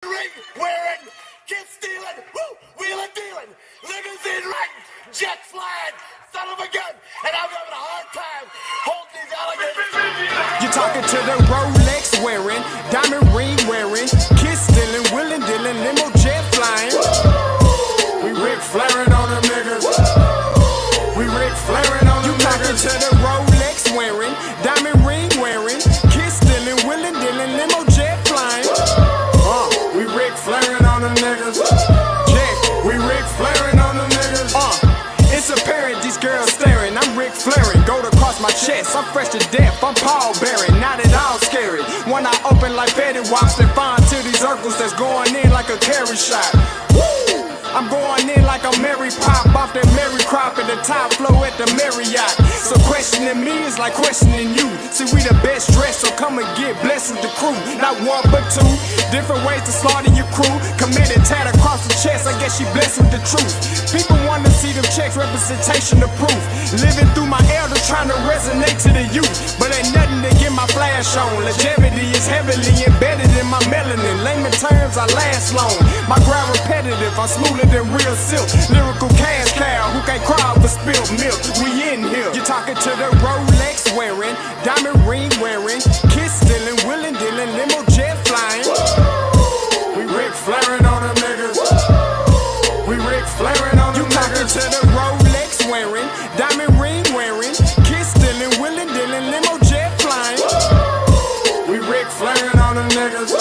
Ring wearing, kid stealing, wheeling dealing, limousine riding, jet flying, son of a gun, and I'm having a hard time holding these alligators. You're talking to the Rolex wearing, diamond ring wearing, kid stealing, wheeling dealing, limo jet flying. We Ric Flairing on them niggas. We Ric Flairing on them niggas. You talking to the Rolex wearing, diamond ring wearing, kid stealing, wheeling dealing, limo jet flying. We Ric Flairing on them niggas. Yeah, we Ric Flairing on them niggas. It's apparent these girls staring. I'm Ric Flairing, gold across my chest. I'm fresh to death, I'm Paul Bearing. Not at all scary. One eye open like Betty Wops and find to these circles that's going in like a carry shot. Woo! I'm going in like a Mary Pop off that Mary Crop at the top flow at the Marriott. So questioning me is like questioning you. See, we the best dressed, so come and get blessed with the crew. Not one but two, different ways to slaughter your crew. Committed tat across the chest, I guess she blessed with the truth. People want to see them checks, representation of proof. Living through my elders, trying to resonate to the youth. But ain't nothing to get my flash on. Longevity is heavily embedded in my melanin. Layman terms, I last long. My grind repetitive, I'm smoother than real silk. Lyrical cash cow who can't cry for spilled milk. We in here. You're talking to the Rolex wearing, diamond ring wearing, kid stealing, wheeling dealing, limo jet flying. We Ric Flairing on them niggas. We Ric Flairing on them niggas. You talking to the Rolex wearing, diamond ring wearing, kid stealing, wheeling dealing, limo jet flying. We Ric Flairing on them niggas.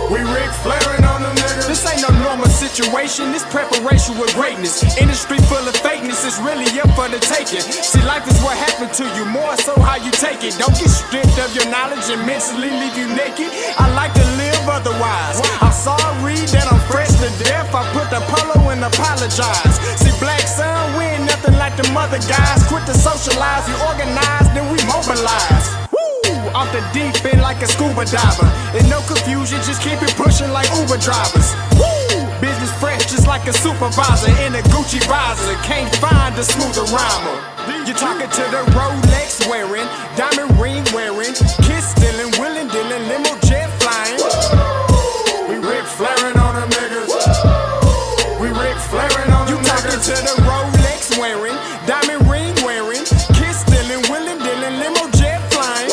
We Ric Flairing on them niggas. This ain't no normal situation, this preparation with greatness. Industry full of fakeness, it's really up for the taking. See, life is what happened to you, more so how you take it. Don't get stripped of your knowledge and mentally leave you naked. I like to live otherwise. I'm sorry that I'm fresh to death. I put the polo and apologize. See, black son, we ain't nothing like the mother guys. Quit to socialize, we organize, then we mobilize. Off the deep end like a scuba diver. And no confusion, just keep it pushing like Uber drivers. Woo! Business fresh just like a supervisor in a Gucci visor. Can't find a smoother rhymer. You're talking to the Rolex wearing, diamond ring wearing, kid stealing, wheeling dealing, limo jet flying. We Ric Flairing on them niggas. We Ric Flairing on them niggas. You talking to the Rolex wearing, diamond ring wearing, kid stealing, wheeling dealing, limo jet flying.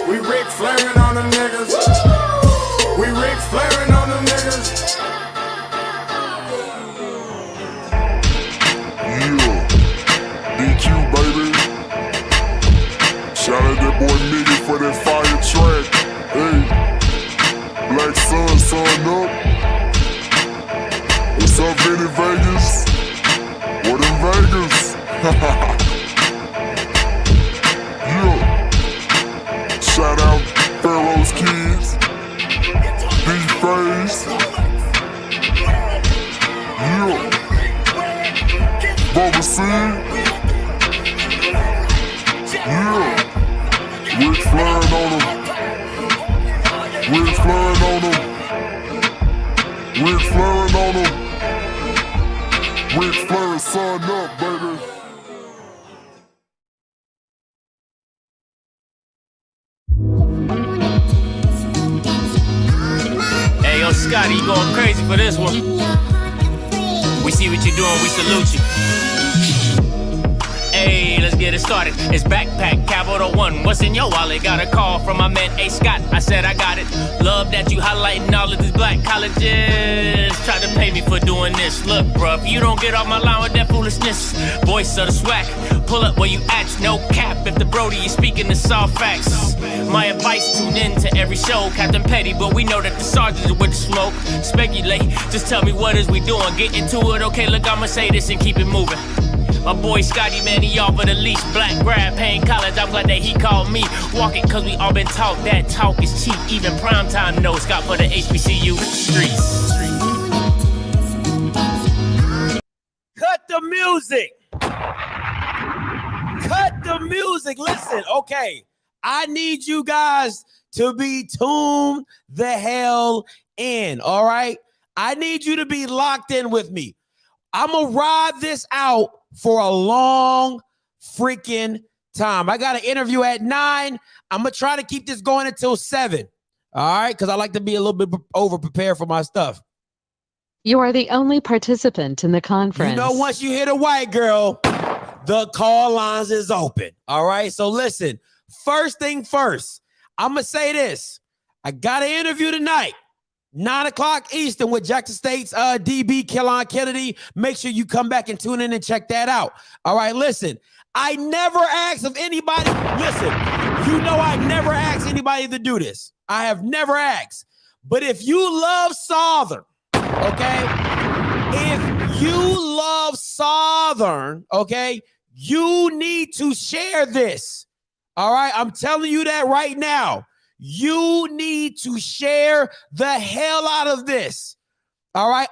We Ric Flairing on them niggas. We Ric Flairing on them niggas. Yeah, DQ baby. Shout out that boy Nigga for that fire track. Hey, Black Sun, sun up. What's up, Vinny Vegas? What in Vegas? Yeah. Shout out Pharaoh's Kids, D-Face, yeah, Bubba C, yeah, Ric Flairing on them, Ric Flairing on them, Ric Flairing on them, Ric Flair, son up, baby. Yo, Scotty, you going crazy for this one. We see what you're doing, we salute you. Hey, let's get it started. It's Backpack Capital One. What's in your wallet? Got a call from my man A. Scott. I said I got it. Love that you highlighting all of these black colleges. Try to pay me for doing this. Look, bruh, if you don't get off my line with that foolishness, voice of the SWAC, pull up where you at, no cap. If the Brody is speaking the soft facts, my advice, tune in to every show. Captain Petty, but we know that the sergeant is with the smoke. Speculate, just tell me what is we doing. Get into it, okay, look, I'ma say this and keep it moving. My boy Scotty, man, he offered a leash. Black grad, paying college, I'm glad that he called me. Walking cause we all been taught that talk is cheap. Even primetime knows Scott for the HBCU streets. Cut the music. Cut the music. Listen, okay. I need you guys to be tuned the hell in, all right? I need you to be locked in with me. I'm going to ride this out for a long freaking time. I got an interview at 9. I'm going to try to keep this going until 7. All right, because I like to be a little bit over prepared for my stuff. You are the only participant in the conference. You know, once you hit a white girl, the call lines is open. All right, so listen, first thing first, I'm going to say this. I got an interview tonight, 9 o'clock Eastern with Jackson State's DB, Kellon Kennedy. Make sure you come back and tune in and check that out. All right, listen, I never asked of anybody. Listen, you know I never asked anybody to do this. I have never asked. But if you love Southern, okay, if you love Southern, okay, you need to share this. All right, I'm telling you that right now. You need to share the hell out of this. All right,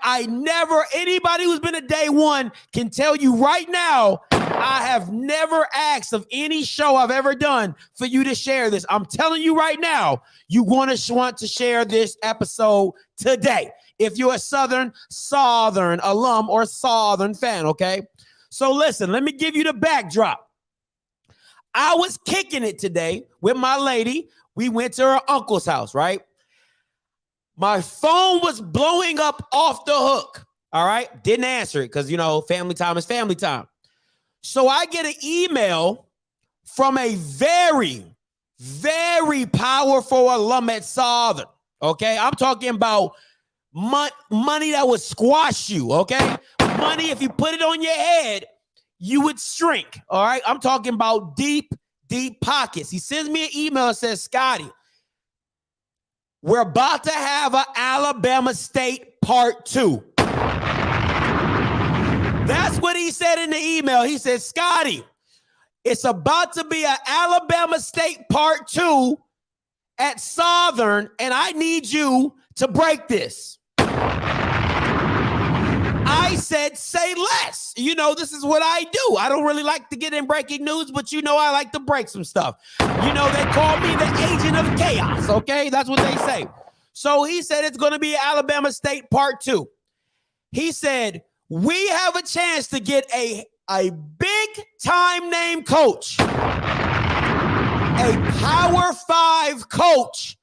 anybody who's been a day one can tell you right now, I have never asked of any show I've ever done for you to share this. I'm telling you right now, you want to share this episode today. If you're a Southern alum or Southern fan, okay? So listen, let me give you the backdrop. I was kicking it today with my lady. We went to her uncle's house, right? My phone was blowing up off the hook, all right? Didn't answer it because, you know, family time is family time. So I get an email from a very, very powerful alum at Southern, okay? I'm talking about money that would squash you, okay? Money, if you put it on your head, you would shrink, all right? I'm talking about deep, deep pockets. He sends me an email and says, Scotty, we're about to have an Alabama State Part 2. That's what he said in the email. He said, Scotty, it's about to be an Alabama State Part 2 at Southern, and I need you to break this. I said, say less. You know, this is what I do. I don't really like to get in breaking news, but you know I like to break some stuff. You know, they call me the agent of chaos, okay? That's what they say. So he said it's going to be Alabama State Part 2. He said, we have a chance to get a big-time name coach, a Power 5 coach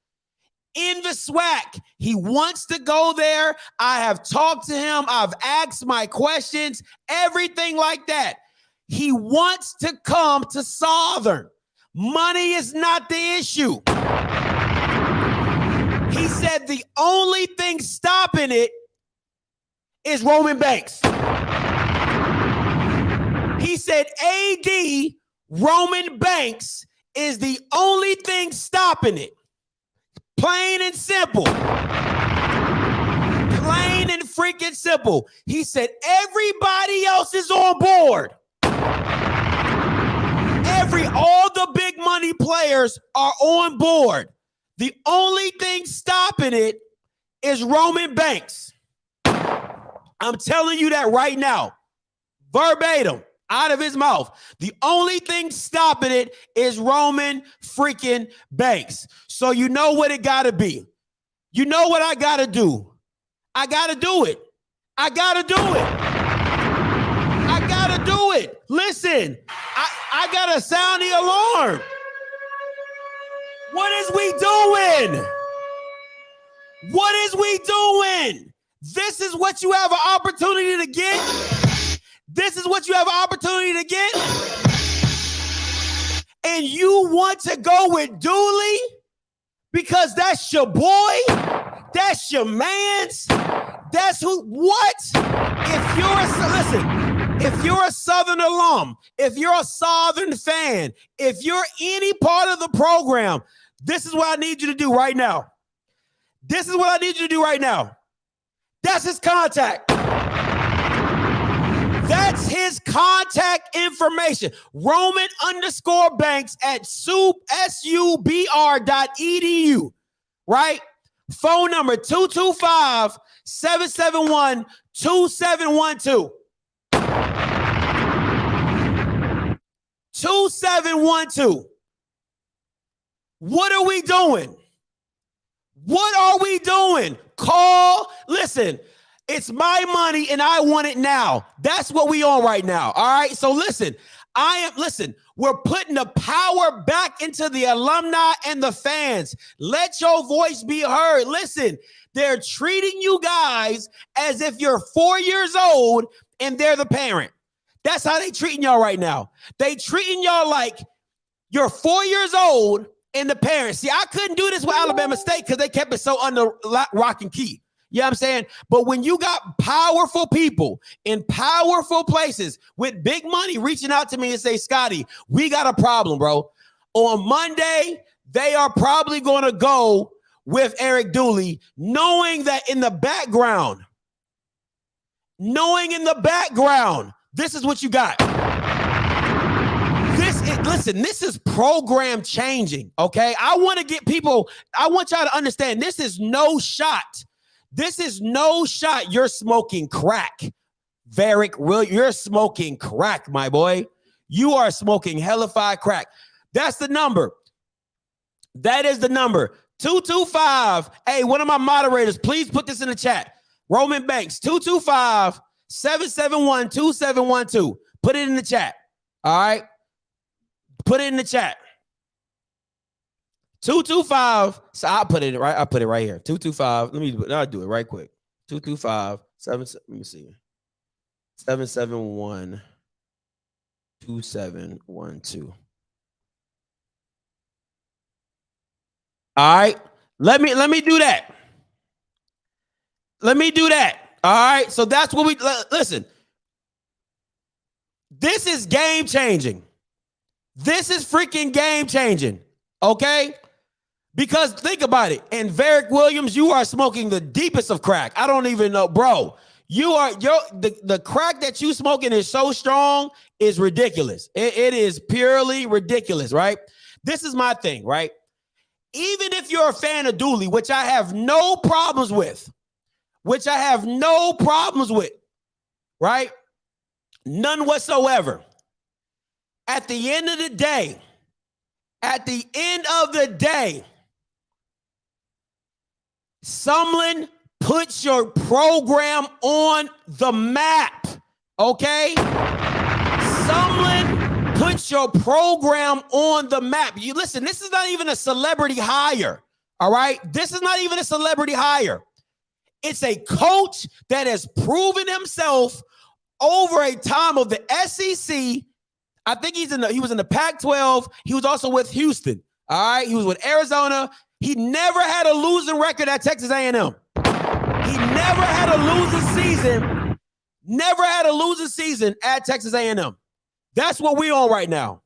in the SWAC. He wants to go there. I have talked to him. I've asked my questions, everything like that. He wants to come to Southern. Money is not the issue. He said the only thing stopping it is Roman Banks. He said AD Roman Banks is the only thing stopping it. Plain and simple. Plain and freaking simple. He said everybody else is on board. All the big money players are on board. The only thing stopping it is Roman Banks. I'm telling you that right now. Verbatim, out of his mouth. The only thing stopping it is Roman freaking Banks. So you know what it got to be. You know what I got to do. I got to do it. I got to do it. I got to do it. Listen, I got to sound the alarm. What is we doing? What is we doing? This is what you have an opportunity to get. This is what you have an opportunity to get. And you want to go with Dooley because that's your boy. That's your man's. That's who, what? If you're a Southern alum, if you're a Southern fan, if you're any part of the program, this is what I need you to do right now. This is what I need you to do right now. That's his contact. That's his contact information. Roman_Banks at subr.edu, right? Phone number 225-771-2712. 2712. What are we doing? What are we doing? Call. Listen, it's my money and I want it now. That's what we on right now. All right. So listen, We're putting the power back into the alumni and the fans. Let your voice be heard. Listen, they're treating you guys as if you're 4 years old and they're the parent. That's how they treating y'all right now. They treating y'all like you're 4 years old and the parents. See, I couldn't do this with Alabama State because they kept it so under rock and key. You know what I'm saying? But when you got powerful people in powerful places with big money reaching out to me and say, Scotty, we got a problem, bro. On Monday, they are probably going to go with Eric Dooley, knowing that in the background, this is what you got. Listen, this is program changing, okay? I want y'all to understand, this is no shot. This is no shot. You're smoking crack. Varick, you're smoking crack, my boy. You are smoking hellified crack. That's the number. That is the number. 225. Hey, one of my moderators, please put this in the chat. Roman Banks, 225-771-2712. Put it in the chat. All right? Put it in the chat. 225. So I'll put it right here. 225. I'll do it right quick. 225 let me see. 771 2712. All right. Let me do that. Let me do that. All right. So that's what we listen. This is game changing. This is freaking game changing. Okay? Because think about it. And Varick Williams, you are smoking the deepest of crack. I don't even know, bro. The crack that you smoking is so strong, is ridiculous. It is purely ridiculous, right? This is my thing, right? Even if you're a fan of Dooley, which I have no problems with, right? None whatsoever. At the end of the day, Sumlin puts your program on the map, okay? Sumlin puts your program on the map. You listen, this is not even a celebrity hire, all right? This is not even a celebrity hire. It's a coach that has proven himself over a time of the SEC. I think he was in the Pac-12. He was also with Houston. All right. He was with Arizona. He never had a losing record at Texas A&M. He never had a losing season at Texas A&M. That's what we on right now.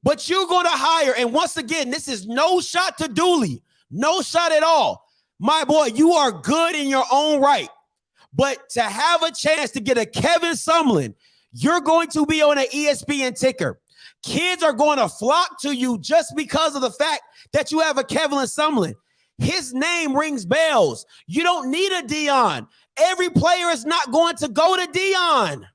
But you're going to hire, and once again, this is no shot to Dooley. No shot at all. My boy, you are good in your own right. But to have a chance to get a Kevin Sumlin, you're going to be on an ESPN ticker. Kids are going to flock to you just because of the fact that you have a Kevin Sumlin. His name rings bells. You don't need a Dion. Every player is not going to go to Dion.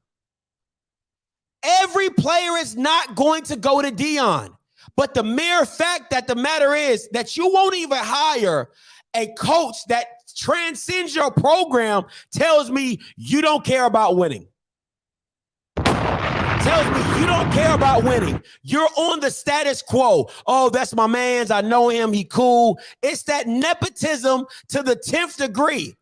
But the mere fact that the matter is that you won't even hire a coach that transcends your program tells me you don't care about winning. You're on the status quo. Oh, that's my man's. I know him. He cool. It's that nepotism to the 10th degree.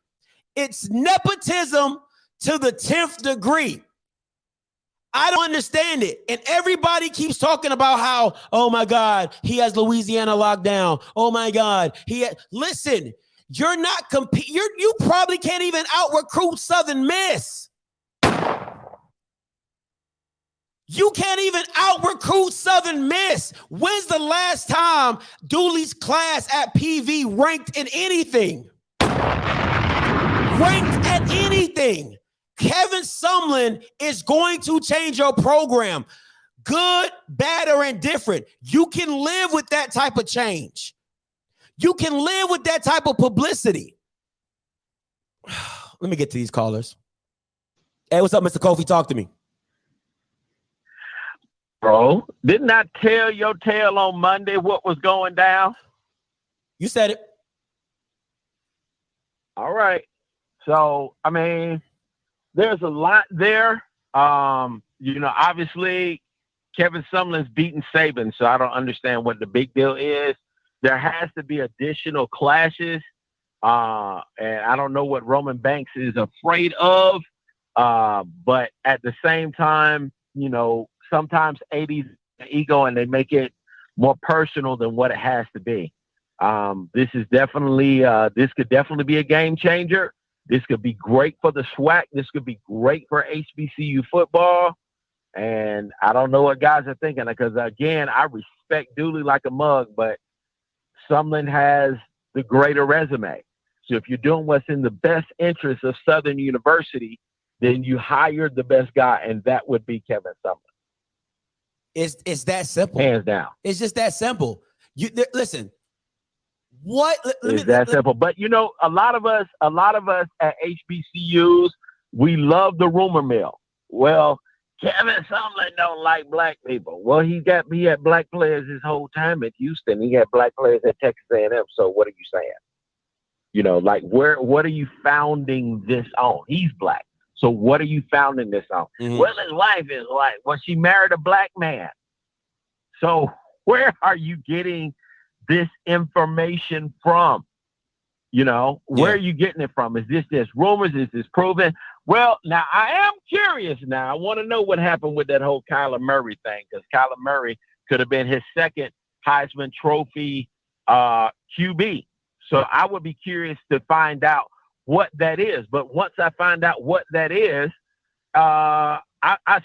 I don't understand it. And everybody keeps talking about how, oh my God, he has Louisiana locked down. Oh my God. Listen, you're not you probably can't even out-recruit Southern Miss. You can't even out-recruit Southern Miss. When's the last time Dooley's class at PV ranked in anything? Kevin Sumlin is going to change your program. Good, bad, or indifferent. You can live with that type of change. You can live with that type of publicity. Let me get to these callers. Hey, what's up, Mr. Kofi? Talk to me. Bro, didn't I tell your tale on Monday what was going down? You said it. All right. So, I mean, there's a lot there. Obviously Kevin Sumlin's beaten Saban, so I don't understand what the big deal is. There has to be additional clashes. And I don't know what Roman Banks is afraid of. But at the same time, sometimes AD's ego and they make it more personal than what it has to be. This could definitely be a game changer. This could be great for the SWAC. This could be great for HBCU football. And I don't know what guys are thinking, because again, I respect Dooley like a mug, but Sumlin has the greater resume. So if you're doing what's in the best interest of Southern University, then you hired the best guy, and that would be Kevin Sumlin. It's that simple. Hands down. It's just that simple. Listen. Simple. But a lot of us at HBCUs, we love the rumor mill. Well, Kevin Sumlin don't like black people. Well, he had black players his whole time at Houston. He had black players at Texas A&M. So what are you saying? What are you founding this on? He's black. So what are you founding this on? Mm-hmm. Well, his wife is white. Well, she married a black man. So where are you getting this information from? Where are you getting it from? Is this just rumors? Is this proven? Well, now I am curious now. I want to know what happened with that whole Kyler Murray thing, because Kyler Murray could have been his second Heisman Trophy QB. So I would be curious to find out what that is. But once I find out what that is, it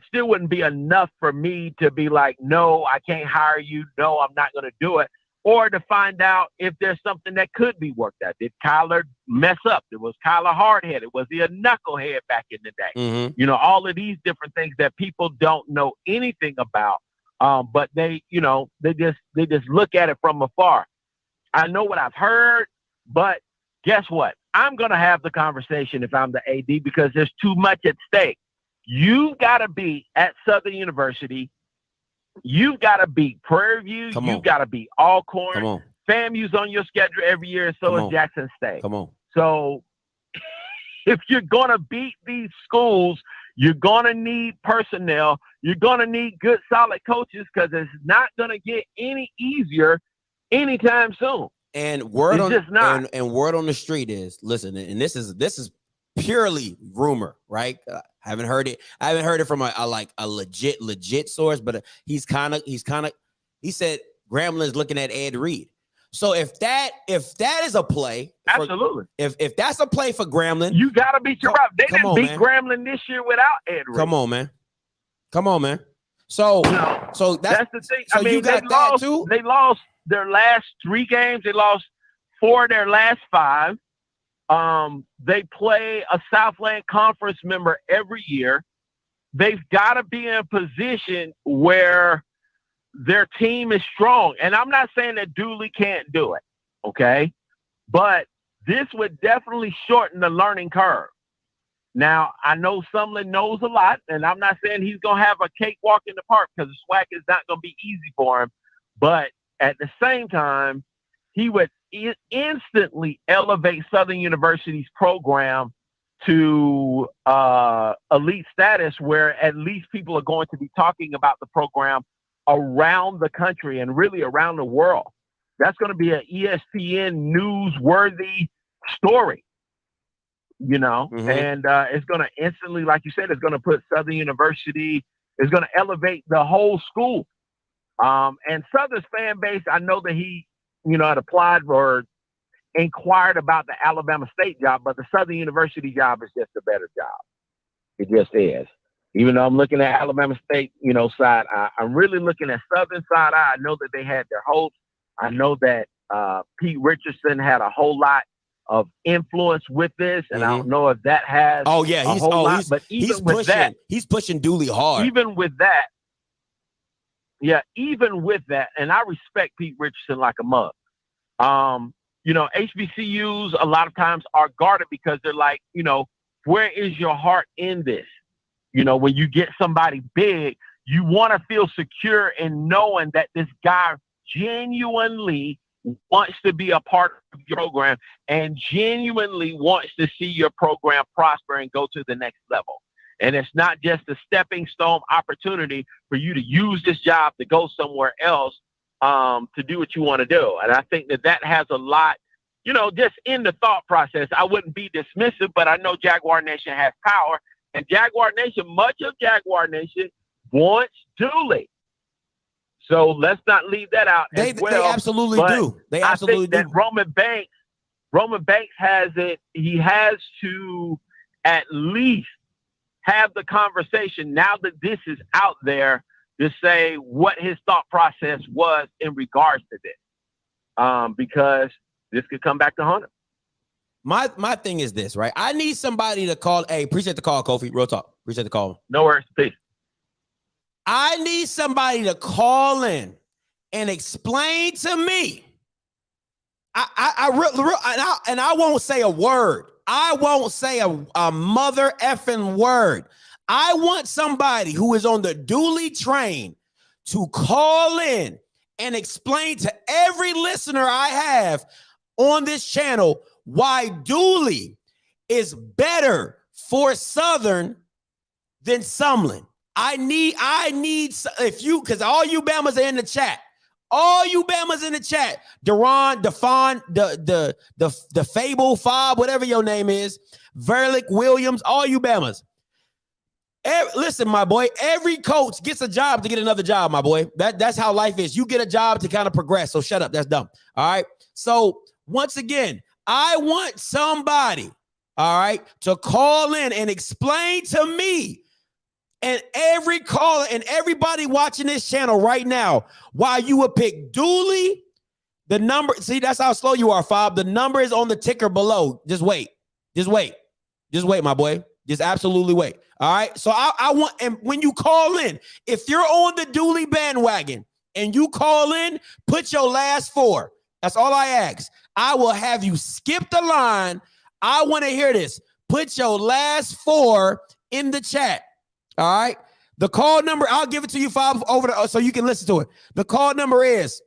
still wouldn't be enough for me to be like, no, I can't hire you. No, I'm not going to do it. Or to find out if there's something that could be worked out. Did Kyler mess up? Was Kyler hard-headed? Was he a knucklehead back in the day? Mm-hmm. All of these different things that people don't know anything about. But they just look at it from afar. I know what I've heard, but guess what? I'm going to have the conversation if I'm the AD, because there's too much at stake. You've got to be at Southern University. You've got to beat Prairie View. You've got to beat Alcorn. FAMU's on your schedule every year, and so is Jackson State. Come on. So if you're going to beat these schools, you're going to need personnel. You're going to need good, solid coaches, because it's not going to get any easier anytime soon. And word on the street is, listen, and this is purely rumor, right? I haven't heard it from a legit source, but he said Gramblin's looking at Ed Reed. So if that is a play, absolutely. If that's a play for Grambling, you gotta beat your rival. They didn't beat Grambling this year without Ed Reed. Come on, man. So that's the thing. So you got that too. They lost their last 3 games. They lost 4 of their last 5. They play a Southland Conference member every year. They've got to be in a position where their team is strong. And I'm not saying that Dooley can't do it, okay? But this would definitely shorten the learning curve. Now, I know Sumlin knows a lot, and I'm not saying he's going to have a cakewalk in the park, because the SWAC is not going to be easy for him. But at the same time, he would instantly elevate Southern University's program to elite status, where at least people are going to be talking about the program around the country and really around the world. That's going to be an ESPN newsworthy story, mm-hmm. And it's going to instantly, like you said, it's going to put Southern University, it's going to elevate the whole school. And Southern's fan base, I know that he had applied or inquired about the Alabama State job, but the Southern University job is just a better job. It just is. Even though I'm looking at Alabama State, side, I'm really looking at Southern side. I know that they had their hopes. I know that Pete Richardson had a whole lot of influence with this, and I don't know if that has he's pushing Dooley hard. Even with that, and I respect Pete Richardson like a mug. HBCUs a lot of times are guarded because they're like, where is your heart in this? When you get somebody big, you want to feel secure in knowing that this guy genuinely wants to be a part of your program and genuinely wants to see your program prosper and go to the next level. And it's not just a stepping stone opportunity for you to use this job to go somewhere else to do what you want to do. And I think that has a lot, you know, just in the thought process. I wouldn't be dismissive, but I know Jaguar Nation has power. And Jaguar Nation, much of Jaguar Nation wants Dooley. So let's not leave that out as well. They absolutely do. They absolutely do. That Roman Banks has it. He has to at least have the conversation now that this is out there to say what his thought process was in regards to this. Because this could come back to haunt him. My thing is this, right? I need somebody to call. Hey, appreciate the call, Kofi. Real talk. Appreciate the call. No worries. Peace. I need somebody to call in and explain to me. I won't say a word. I won't say a mother effing word. I want somebody who is on the Dooley train to call in and explain to every listener I have on this channel why Dooley is better for Southern than Sumlin. I need if you, because all you Bamas are in the chat. All you Bamas in the chat. Deron, Defon, the Fable, Fob, whatever your name is, Verlick, Williams, all you Bamas. Listen, my boy, every coach gets a job to get another job, my boy. That's how life is. You get a job to kind of progress. So shut up. That's dumb. All right. So once again, I want somebody, all right, to call in and explain to me and every caller and everybody watching this channel right now why you would pick Dooley. The number, see, that's how slow you are, Fob. The number is on the ticker below. Just wait. Just wait. Just wait, my boy. Just absolutely wait. All right. So I want, and when you call in, if you're on the Dooley bandwagon and you call in, put your last four. That's all I ask. I will have you skip the line. I want to hear this. Put your last four in the chat. All right. The call number, I'll give it to you, Fob, so you can listen to it. The call number is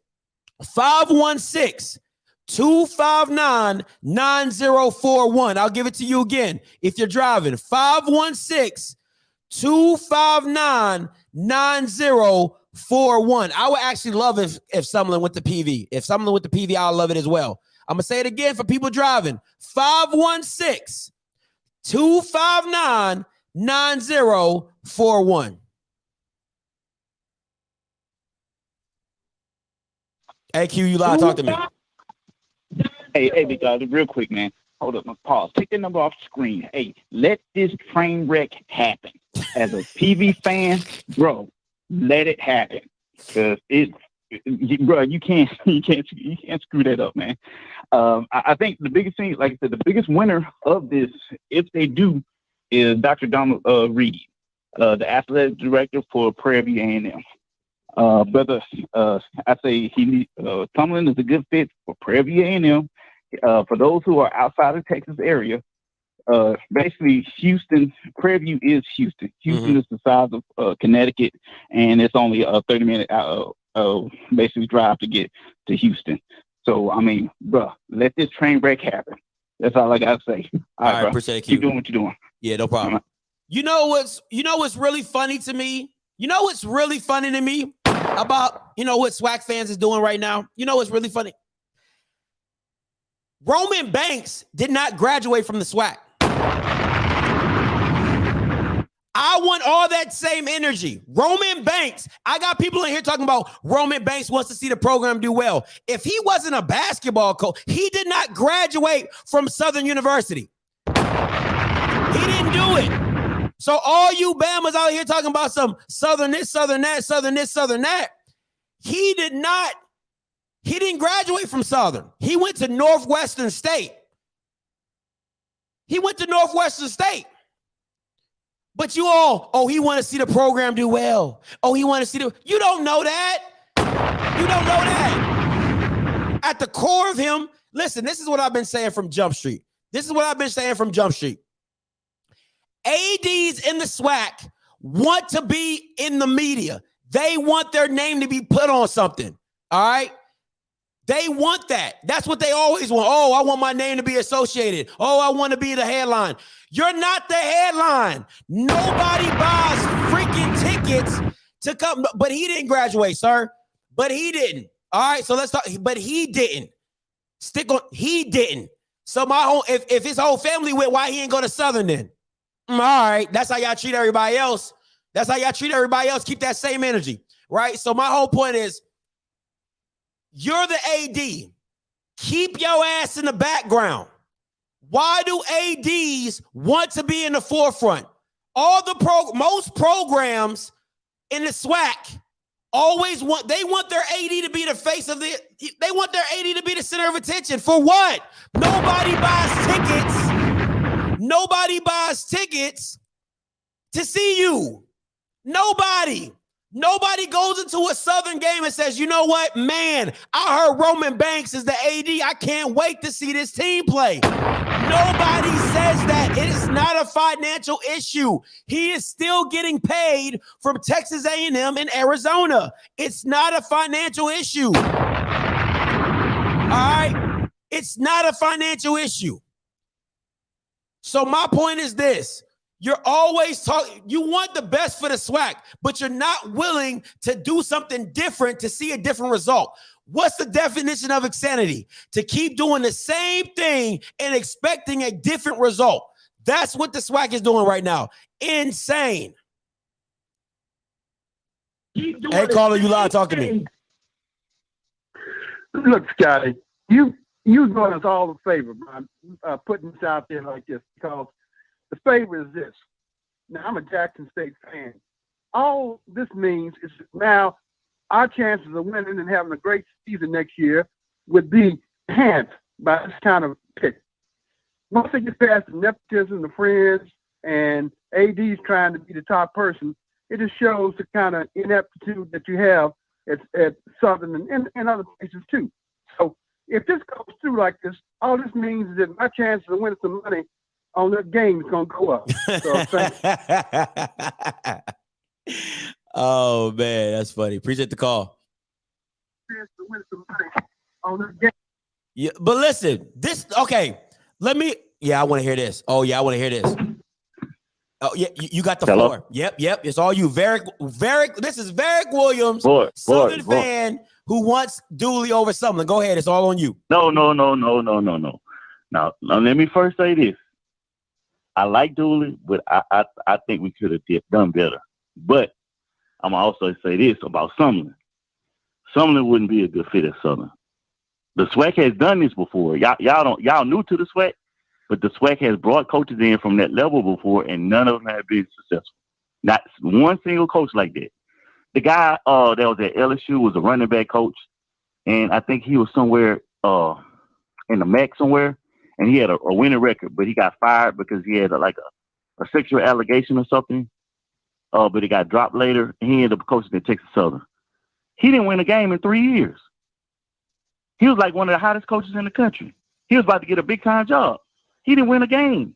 516-259-9041. I'll give it to you again. If you're driving, 516-259-9041. I would actually love if Sumlin went to PV. If Sumlin went to PV, I'll love it as well. I'm going to say it again for people driving. 516-259-9041. Hey, Q, you live. Talk to me. Hey, big dog, real quick, man. Hold up, pause. Take the number off the screen. Hey, let this train wreck happen. As a PV fan, bro, let it happen. Cause bro, you can't screw that up, man. I think the biggest thing, like I said, the biggest winner of this, if they do, is Dr. Donald Reed, the athletic director for Prairie View A&M. Brother, I say Sumlin is a good fit for Prairie View A&M. For those who are outside of Texas area, basically Houston, Prairie View is Houston. Houston is the size of Connecticut, and it's only a 30-minute basically drive to get to Houston. So, I mean, bro, let this train wreck happen. That's all I got to say. All right, bro. Appreciate it, Keep doing what you're doing. Yeah, no problem. You know what's really funny to me? You know what's really funny to me about, what SWAC fans is doing right now? You know what's really funny? Roman Banks did not graduate from the SWAC. I want all that same energy. Roman Banks, I got people in here talking about Roman Banks wants to see the program do well. If he wasn't a basketball coach, he did not graduate from Southern University. He didn't do it. So all you Bamas out here talking about some Southern this, Southern that, Southern this, Southern that, he didn't graduate from Southern. He went to Northwestern State. But you all, he want to see the program do well. You don't know that. You don't know that. At the core of him, listen, this is what I've been saying from Jump Street. ADs in the SWAC want to be in the media. They want their name to be put on something. All right. They want that. That's what they always want. I want my name to be associated. I want to be the headline. You're not the headline. Nobody buys freaking tickets to come. But he didn't graduate, sir. But he didn't. All right, so let's talk. But he didn't. Stick on. He didn't. So my whole if his whole family went, why he ain't go to Southern then? All right, that's how y'all treat everybody else. That's how y'all treat everybody else. Keep that same energy, right? So my whole point is, you're the AD. Keep your ass in the background. Why do ADs want to be in the forefront? Most programs in the SWAC always want their AD to be the face of they want their AD to be the center of attention. For what? Nobody buys tickets. Nobody buys tickets to see you. Nobody goes into a Southern game and says, you know what, man, I heard Roman Banks is the AD. I can't wait to see this team play. Nobody says that. It is not a financial issue. He is still getting paid from Texas A&M and Arizona. It's not a financial issue. All right? It's not a financial issue. So my point is this. You're always talking, you want the best for the SWAC, but you're not willing to do something different to see a different result. What's the definition of insanity? To keep doing the same thing and expecting a different result. That's what the SWAC is doing right now. Insane. Hey, caller, you live. Talk to me. Look, Scotty, you doing us all a favor by putting this out there like this, because the favor is this. Now, I'm a Jackson State fan. All this means is now our chances of winning and having a great season next year would be enhanced by this kind of pick. Once they get past the nepotism, the friends, and AD's trying to be the top person, it just shows the kind of ineptitude that you have at Southern and other places too. So if this goes through like this, all this means is that my chances of winning some money on that game is going to go up. So oh, man, that's funny. Appreciate the call. Yeah, but listen, I want to hear this. Oh, yeah, I want to hear this. Oh, yeah, you got the floor. Yep. It's all you. Varick, this is Varick Williams, Southern fan who wants Dooley over Sumlin. Go ahead. It's all on you. No. Now, let me first say this. I like Dooley, but I think we could have done better. But I'm also say this about Sumlin. Sumlin wouldn't be a good fit at Southern. The SWAC has done this before. Y'all new to the SWAC, but the SWAC has brought coaches in from that level before, and none of them have been successful. Not one single coach like that. The guy that was at LSU was a running back coach, and I think he was somewhere in the MAC somewhere, and he had a winning record, but he got fired because he had a sexual allegation or something. But he got dropped later, and he ended up coaching at Texas Southern. He didn't win a game in 3 years. He was like one of the hottest coaches in the country. He was about to get a big-time job. He didn't win a game.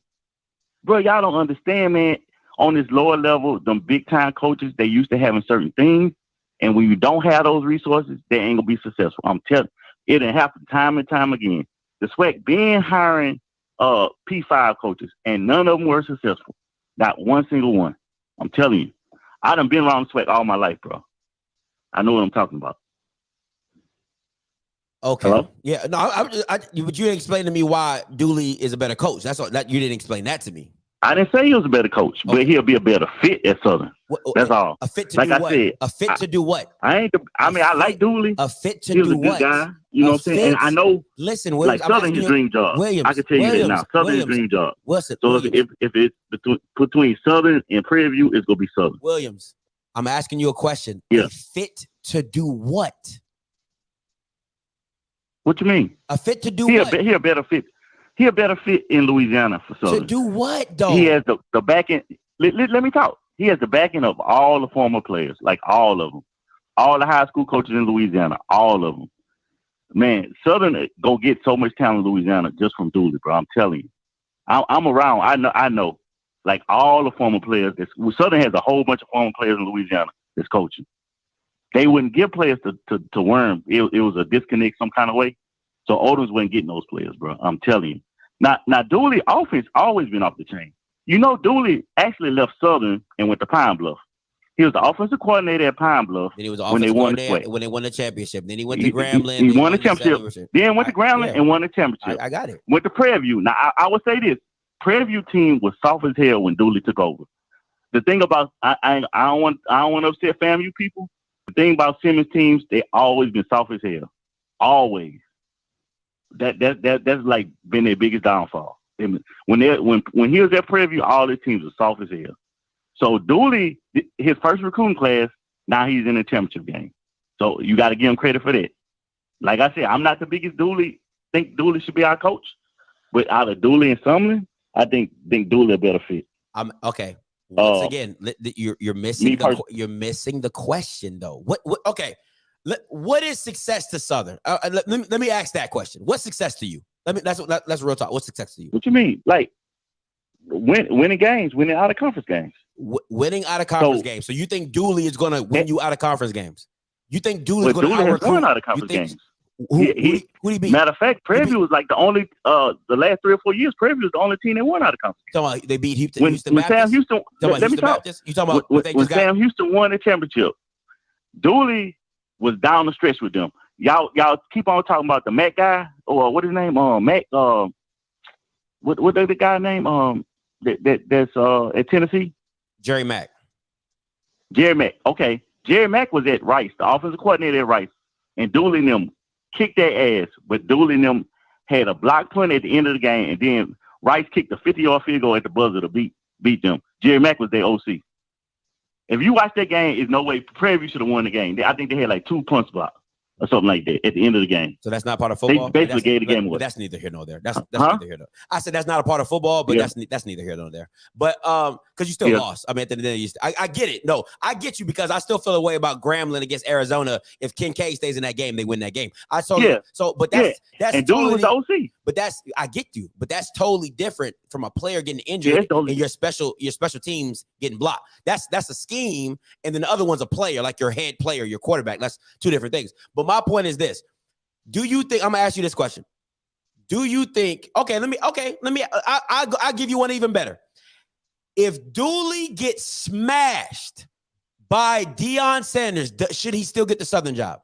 Bro, y'all don't understand, man. On this lower level, them big-time coaches, they used to having certain things, and when you don't have those resources, they ain't going to be successful. I'm telling you, it done happened time and time again. The SWAC been hiring P5 coaches, and none of them were successful. Not one single one. I'm telling you. I done been around the SWAC all my life, bro. I know what I'm talking about. Okay. Hello? Yeah. No, but you didn't explain to me why Dooley is a better coach. That's all. That you didn't explain that to me. I didn't say he was a better coach, but he'll be a better fit at Southern. That's all. A fit to like do I what? said, A fit to do what? I like Dooley. A fit to he was do a good what? guy. You know what I'm saying? And I know. Listen, Williams, like Southern his dream job. Williams, I can tell you that now. Southern his dream job. Listen, so if it's between Southern and Prairie View, it's gonna be Southern. Williams, I'm asking you a question. Yeah. A fit to do what? What you mean? A fit to do what? He a better fit. He a better fit in Louisiana for Southern. To do what, though? He has the backing. Let me talk. He has the backing of all the former players, like all of them. All the high school coaches in Louisiana, all of them. Man, Southern go get so much talent in Louisiana just from Dooley, bro. I'm telling you. I'm around. I know. Like all the former players. Southern has a whole bunch of former players in Louisiana that's coaching. They wouldn't give players to Worm. It was a disconnect some kind of way. So Odoms wasn't getting those players, bro. I'm telling you. Now Dooley offense always been off the chain. You know, Dooley actually left Southern and went to Pine Bluff. He was the offensive coordinator at Pine Bluff. Then he was when they won the SWAC. when they won the championship. Then he went to Grambling. He won the championship. Then went to Grambling and won the championship. I got it. Went to Prairie View. Now I would say this: Prairie View team was soft as hell when Dooley took over. The thing about I don't want to upset FAMU people. The thing about Simmons teams, they always been soft as hell. Always. That's like been their biggest downfall. When he was at Prairie View, all his teams were soft as hell. So Dooley, his first recruiting class, now he's in the championship game. So you got to give him credit for that. Like I said, I'm not the biggest Dooley. Think Dooley should be our coach, but out of Dooley and Sumlin, I think Dooley a better fit. Okay. Once again, you're missing the question though. What? Okay. What is success to Southern? Let me ask that question. What's success to you? That's real talk. What's success to you? What you mean? Like winning games, winning out of conference games. Winning out of conference games. So you think Dooley is going to win you out of conference games? You think Dooley is going to win out of conference games? Who he beat? Matter of fact, Prairie View was like the only the last 3 or 4 years. Prairie View was the only team that won out of conference. They beat Houston Baptist. Sam Houston. Let me talk. You talking about when Sam Houston won the championship? Dooley was down the stretch with them. Y'all keep on talking about the Mac guy or what his name? Mac. What the guy name? That's at Tennessee. Jerry Mack. Okay. Jerry Mack was at Rice, the offensive coordinator at Rice, and Dooley and them kicked their ass, but Dooley and them had a block punt at the end of the game, and then Rice kicked a 50-yard field goal at the buzzer to beat them. Jerry Mack was their OC. If you watch that game, there's no way Prairie View should have won the game. I think they had like 2 punts blocked or something like that at the end of the game. So that's not part of football. They basically gave the game away. That's neither here nor there. That's neither here nor. I said that's not a part of football, but that's neither here nor there. But because you still lost. I mean, at the end of the day, I get it. No, I get you because I still feel a way about Grambling against Arizona. If Kincaid stays in that game, they win that game. But that's and Dooley was the OC. But I get you. But that's totally different from a player getting injured and your special teams getting blocked. That's a scheme, and then the other one's a player, like your head player, your quarterback. That's 2 different things. But my point is this: do you think I'm gonna ask you this question? Do you think? I'll give you one even better. If Dooley gets smashed by Dion Sanders, should he still get the Southern job?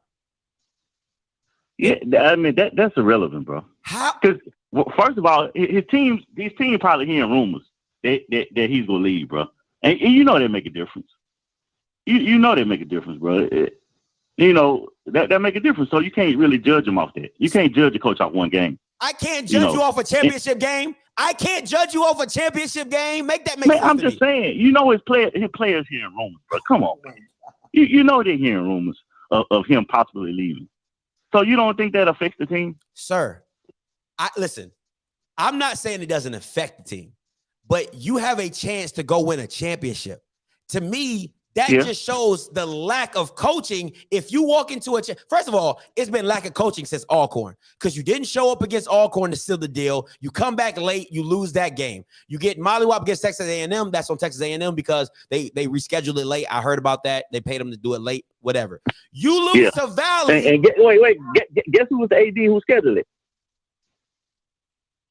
Yeah, I mean that's irrelevant, bro. How? Because first of all, his team probably hearing rumors that he's gonna leave, bro, and you know they make a difference. You know they make a difference, bro. That make a difference. So you can't really judge him off that. You can't judge a coach off one game. I can't judge you off a championship game. I can't judge you off a championship game. Make that make sense. I'm just saying. You know his players hearing rumors, bro. Come on, man. You know they're hearing rumors of him possibly leaving. So you don't think that affects the team, sir? Listen. I'm not saying it doesn't affect the team, but you have a chance to go win a championship. To me, that just shows the lack of coaching. If you walk into first of all, it's been lack of coaching since Alcorn because you didn't show up against Alcorn to seal the deal. You come back late, you lose that game. You get mollywop against Texas A&M. That's on Texas A&M because they rescheduled it late. I heard about that. They paid them to do it late. Whatever. You lose to Valley. And guess who was the AD who scheduled it?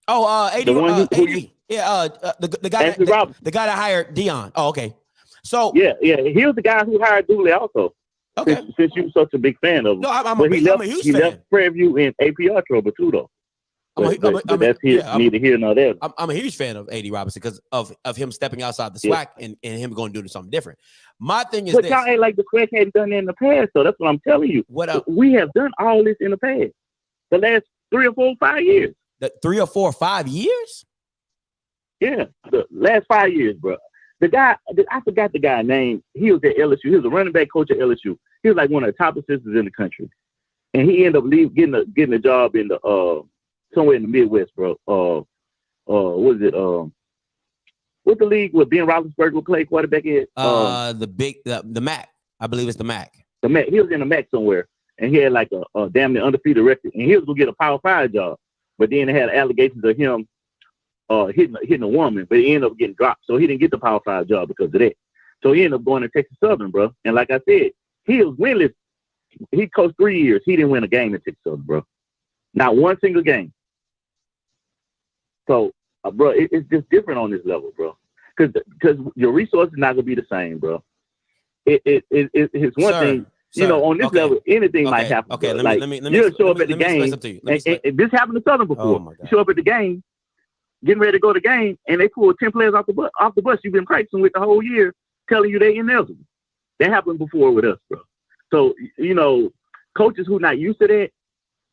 Oh, AD. The one the guy that hired Dion. Oh, okay. So yeah, he was the guy who hired Dooley also. Okay, since you're such a big fan of him. No, I'm a huge fan. He left Prairie View in APR trouble too, though. But that's neither here nor there. I'm a huge fan of AD Robinson because of him stepping outside the SWAC and him going to do something different. My thing is, but y'all ain't like the SWAC hadn't done it in the past, so that's what I'm telling you. We have done all this in the past, the last 3 or 4 or 5 years. The 3 or 4 or 5 years? Yeah, the last 5 years, bro. The guy, I forgot the guy's name. He was at LSU. He was a running back coach at LSU. He was like one of the top assistants in the country, and he ended up getting a job in the somewhere in the Midwest, bro. What is it? What's the league where Ben Roethlisberger will play quarterback at? The MAC. I believe it's the MAC. The MAC. He was in the MAC somewhere, and he had like a damn near undefeated record, and he was gonna get a Power 5 job, but then they had allegations of him hitting a woman, but he ended up getting dropped. So he didn't get the Power 5 job because of that. So he ended up going to Texas Southern, bro. And like I said, he was winless. He coached 3 years. He didn't win a game at Texas Southern, bro. Not one single game. So, bro, it's just different on this level, bro. because your resources not gonna be the same, bro. It's one thing. You know, on this level, anything might happen. Okay, bro. let me you'll show up at the game. And this happened to Southern before. You show up at the game, getting ready to go to the game, and they pull 10 players off the bus you've been practicing with the whole year, telling you they ineligible. That happened before with us, bro. So, you know, coaches who not used to that,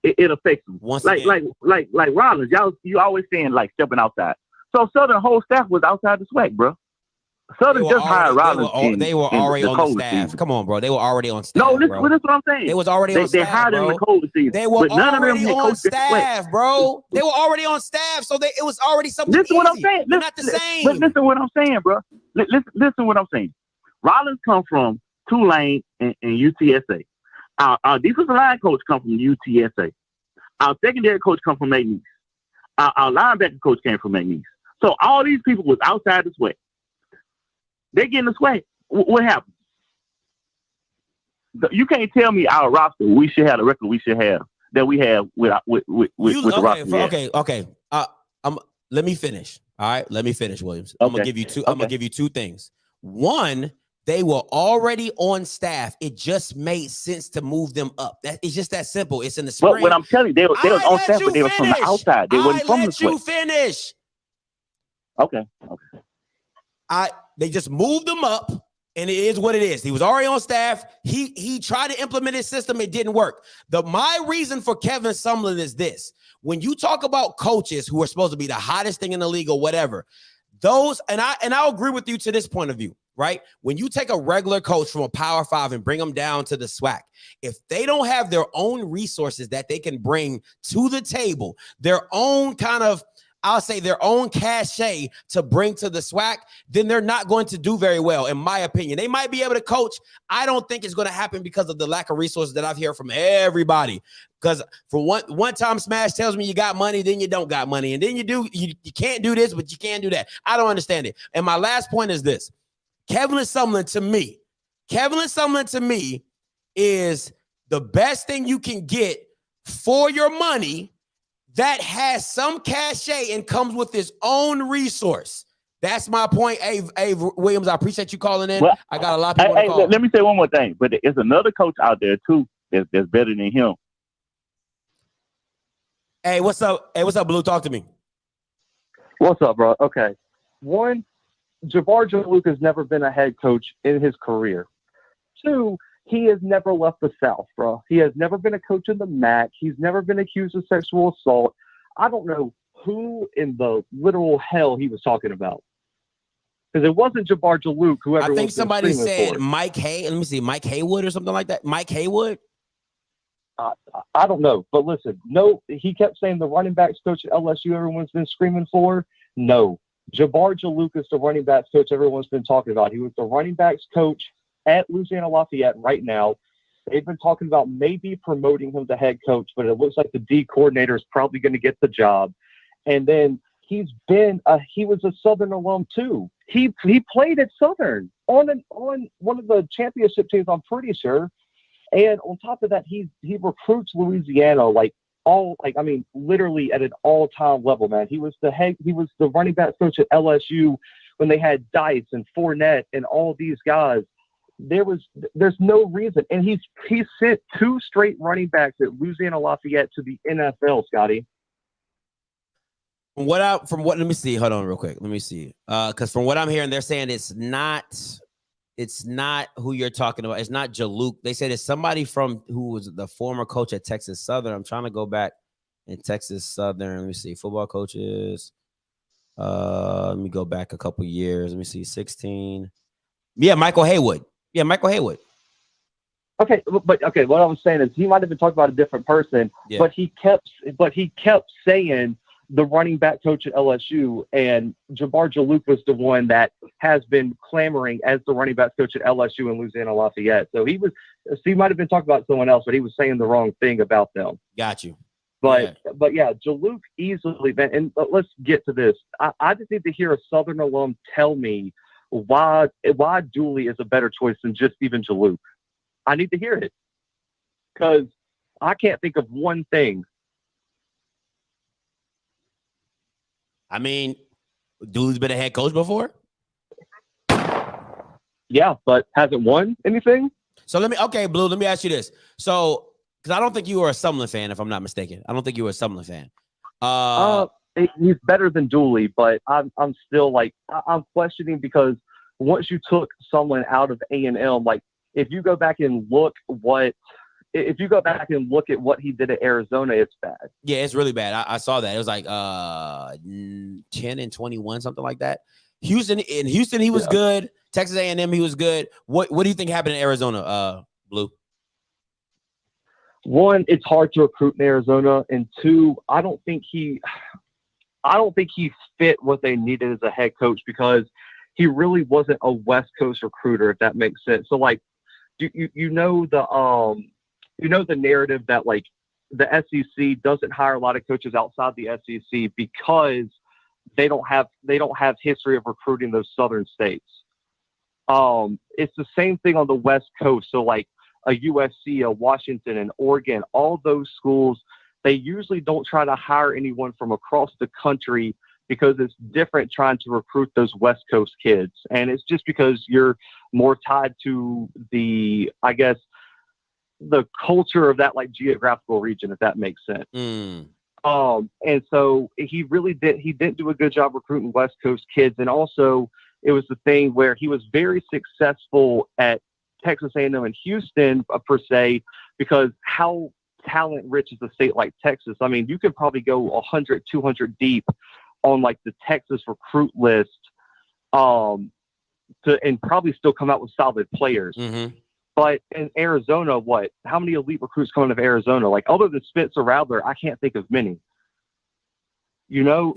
it affects them. Like Rollins, you always saying like stepping outside. So Southern whole staff was outside the SWAC, bro. Southern just hired Rollins. They were already on the staff. Season. Come on, bro. They were already on staff. No, that's what I'm saying. They was already on staff. They hired bro. in the cold season. They were already on staff, bro. They were already on staff, so it was already something. Listen what I'm saying. They're not the same. Listen what I'm saying, bro. Listen what I'm saying. Rollins come from Tulane and UTSA. Our defensive line coach come from UTSA. Our secondary coach come from McNeese. Our linebacker coach came from McNeese. So all these people was outside the SWAC. They get in the SWAC. What happened? You can't tell me our roster. We should have the record we should have that we have with the roster. Okay. Let me finish. All right, let me finish, Williams. I'm gonna give you two. I'm gonna give you two things. One, they were already on staff. It just made sense to move them up. It's just that simple. It's in the spring. But what I'm telling you, they was on staff, but they were from the outside. They wasn't from the SWAC. Let you finish. Okay. They just moved him up, and it is what it is. He was already on staff. He tried to implement his system. It didn't work. My reason for Kevin Sumlin is this. When you talk about coaches who are supposed to be the hottest thing in the league or whatever, those, and I'll agree with you to this point of view, right? When you take a regular coach from a Power 5 and bring them down to the SWAC, if they don't have their own resources that they can bring to the table, their own kind of, I'll say their own cachet to bring to the SWAC, then they're not going to do very well, in my opinion. They might be able to coach. I don't think it's going to happen because of the lack of resources that I've heard from everybody. Because for one time, Smash tells me you got money, then you don't got money. And then you can't do this, but you can't do that. I don't understand it. And my last point is this. Kevin Sumlin to me is the best thing you can get for your money that has some cachet and comes with its own resource. That's my point. Hey, Williams, I appreciate you calling in. Well, I got a lot of people to call. Let me say one more thing. But there's another coach out there, too, that's better than him. Hey, what's up? Blue? Talk to me. What's up, bro? Okay. One, Jabar Juluke has never been a head coach in his career. Two, he has never left the South, bro. He has never been a coach in the MAC. He's never been accused of sexual assault. I don't know who in the literal hell he was talking about. Because it wasn't Jabar Juluke, whoever. I think somebody said Mike Hay. Let me see, Mike Haywood or something like that. Mike Haywood? I don't know. But listen, no, he kept saying the running backs coach at LSU everyone's been screaming for. No. Jabar Juluke is the running backs coach everyone's been talking about. He was the running backs coach at Louisiana Lafayette right now. They've been talking about maybe promoting him to head coach, but it looks like the D coordinator is probably going to get the job. And then he was a Southern alum too. He played at Southern on one of the championship teams, I'm pretty sure. And on top of that, he recruits Louisiana literally at an all-time level, man. He was the running back coach at LSU when they had Dice and Fournette and all these guys. There's no reason. And he sent 2 straight running backs at Louisiana Lafayette to the NFL, Scotty. Let me see. Hold on real quick. Let me see. Because from what I'm hearing, they're saying it's not who you're talking about. It's not Juluke. They said it's somebody who was the former coach at Texas Southern. I'm trying to go back in Texas Southern. Let me see. Football coaches. Let me go back a couple years. Let me see. 16. Yeah, Michael Haywood. Okay, what I was saying is he might have been talking about a different person, but he kept saying the running back coach at LSU, and Jabar Juluke was the one that has been clamoring as the running back coach at LSU and Louisiana Lafayette. So he might have been talking about someone else, but he was saying the wrong thing about them. Got you. But yeah, Juluke easily, and let's get to this. I just need to hear a Southern alum tell me why Dooley is a better choice than just even Juluke. I need to hear it because I can't think of one thing. I mean, Dooley's been a head coach before. Yeah, but hasn't won anything. So Blue, let me ask you this. So, because I don't think you were a Sumlin fan, if I'm not mistaken. I don't think you were a Sumlin fan. He's better than Dooley, but I'm still like, I'm questioning because once you took someone out of A&M, like if you go back and look at what he did at Arizona, it's bad. Yeah, it's really bad. I saw that. It was like 10-21, something like that. Houston, he was good. Texas A&M, he was good. What do you think happened in Arizona, Blue? One, it's hard to recruit in Arizona, and two, I don't think he fit what they needed as a head coach because he really wasn't a West Coast recruiter, if that makes sense. So like, you know the narrative that like the SEC doesn't hire a lot of coaches outside the SEC because they don't have history of recruiting those southern states. It's the same thing on the West Coast. So like a USC, a Washington, and Oregon, all those schools, they usually don't try to hire anyone from across the country because it's different trying to recruit those West Coast kids. And it's just because you're more tied to the culture of that like geographical region, if that makes sense. And so he didn't do a good job recruiting West Coast kids. And also it was the thing where he was very successful at Texas A&M and Houston per se, because how talent rich is a state like Texas? I mean, you could probably go 100, 200 deep on like the Texas recruit list and probably still come out with solid players. But in Arizona, how many elite recruits come out of Arizona? Like other than Spencer Rattler, I can't think of many.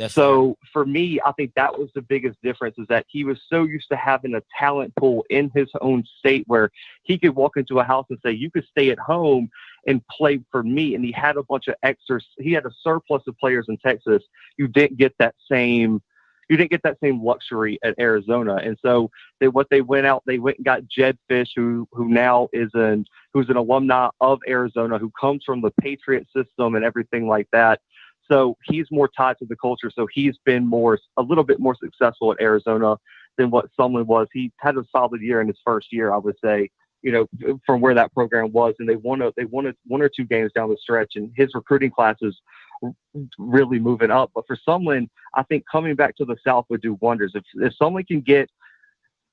So for me, I think that was the biggest difference, is that he was so used to having a talent pool in his own state where he could walk into a house and say, you could stay at home and play for me. And he had a bunch of he had a surplus of players in Texas. You didn't get that same luxury at Arizona. And so they went and got Jed Fish, who's an alumni of Arizona, who comes from the Patriot system and everything like that. So he's more tied to the culture. So he's been a little bit more successful at Arizona than what Sumlin was. He had a solid year in his first year, I would say, from where that program was. And they won one or two games down the stretch, and his recruiting class is really moving up. But for Sumlin, I think coming back to the South would do wonders. If Sumlin can get,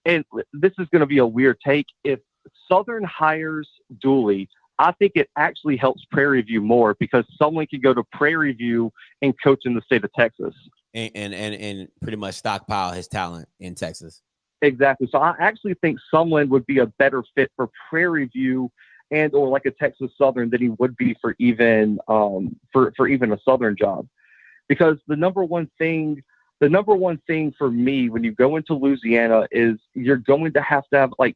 and this is going to be a weird take, if Southern hires Dooley, I think it actually helps Prairie View more, because someone can go to Prairie View and coach in the state of Texas and pretty much stockpile his talent in Texas. Exactly. So I actually think Sumlin would be a better fit for Prairie View and or like a Texas Southern than he would be for even for even a Southern job, because the number one thing for me when you go into Louisiana is you're going to have like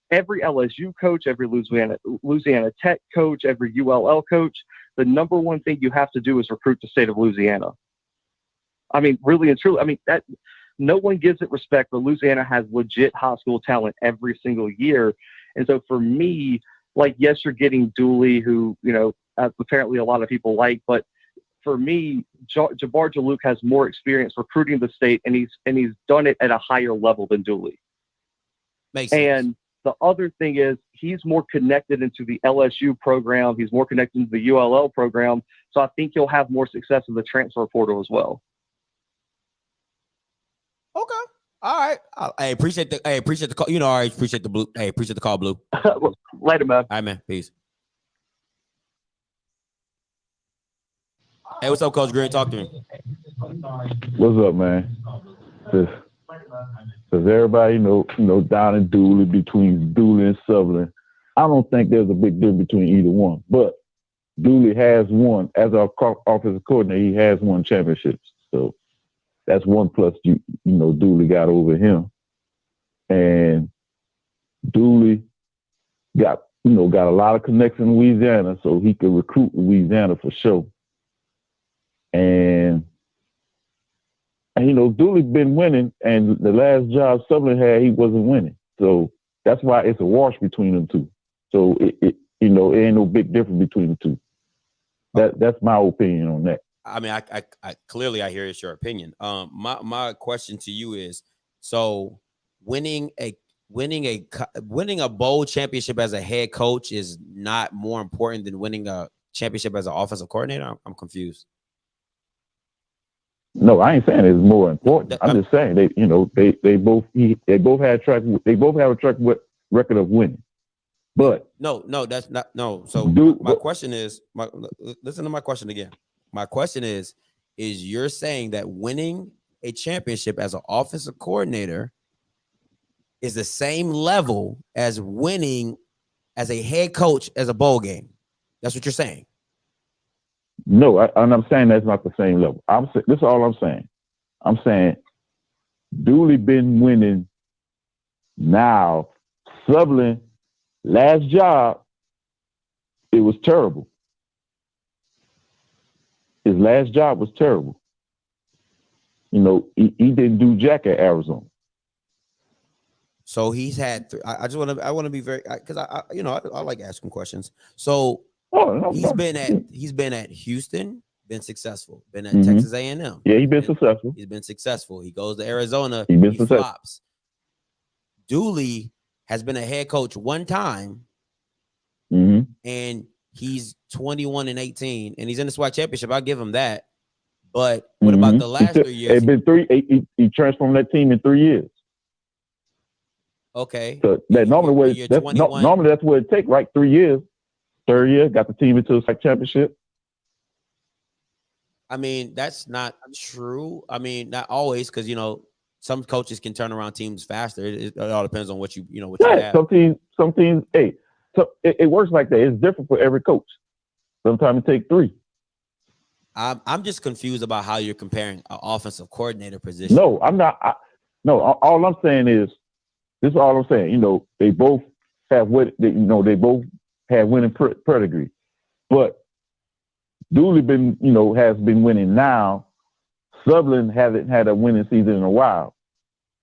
every LSU coach, every Louisiana Tech coach, every ULL coach, the number one thing you have to do is recruit the state of Louisiana. I mean, really and truly, I mean, that no one gives it respect, but Louisiana has legit high school talent every single year. And so for me, like, yes, you're getting Dooley, who, apparently a lot of people like, but for me, Jabar Juluke has more experience recruiting the state, and he's done it at a higher level than Dooley. Makes sense. And the other thing is he's more connected into the LSU program. He's more connected into the ULL program. So I think he'll have more success in the transfer portal as well. Okay. All right. I appreciate the call. I appreciate the Blue. Hey, appreciate the call, Blue. Later, man. All right, man. Peace. Hey, what's up, Coach Green? Talk to me. What's up, man? Does everybody know down in Dooley, between Dooley and Sumlin, I don't think there's a big difference between either one. But Dooley has won, as our offensive coordinator, he has won championships. So that's one plus Dooley got over him. And Dooley got a lot of connections in Louisiana, so he could recruit Louisiana for sure. And Dooley been winning, and the last job Sumlin had, he wasn't winning. So that's why it's a wash between them two. So it ain't no big difference between the two. That's my opinion on that. I mean, I clearly I hear it's your opinion. My question to you is, so winning winning a bowl championship as a head coach is not more important than winning a championship as an offensive coordinator? I'm confused. No, I ain't saying it's more important. I'm just saying they both have a track record of winning. But no, that's not no. So my question is, listen to my question again. My question is you're saying that winning a championship as an offensive coordinator is the same level as winning as a head coach as a bowl game? That's what you're saying? No, I'm saying that's not the same level. This is all I'm saying. I'm saying Dooley been winning now. Sumlin, last job, it was terrible. His last job was terrible. He didn't do jack at Arizona. So he's had. I want to be very, because I like asking questions. So he's been at Houston, been successful. Been at Texas A&M. Yeah, he's been successful. He's been successful. He goes to Arizona. He flops. Dooley has been a head coach one time, and he's 21-18, and he's in the SWAC championship. I'll give him that. But what about the last 3 years? It's been he transformed that team in 3 years. Okay. So that normally that's what it takes, right? 3 years. Third year, got the team into the SWAC championship. I mean, that's not true. I mean, not always, because some coaches can turn around teams faster. It all depends on what you have. Some teams. Hey, so it works like that. It's different for every coach. Sometimes it takes 3. I'm just confused about how you're comparing an offensive coordinator position. No, I'm not. All I'm saying is, this is all I'm saying. They both have they both have winning pedigree, but Dooley has been winning now. Sumlin hasn't had a winning season in a while,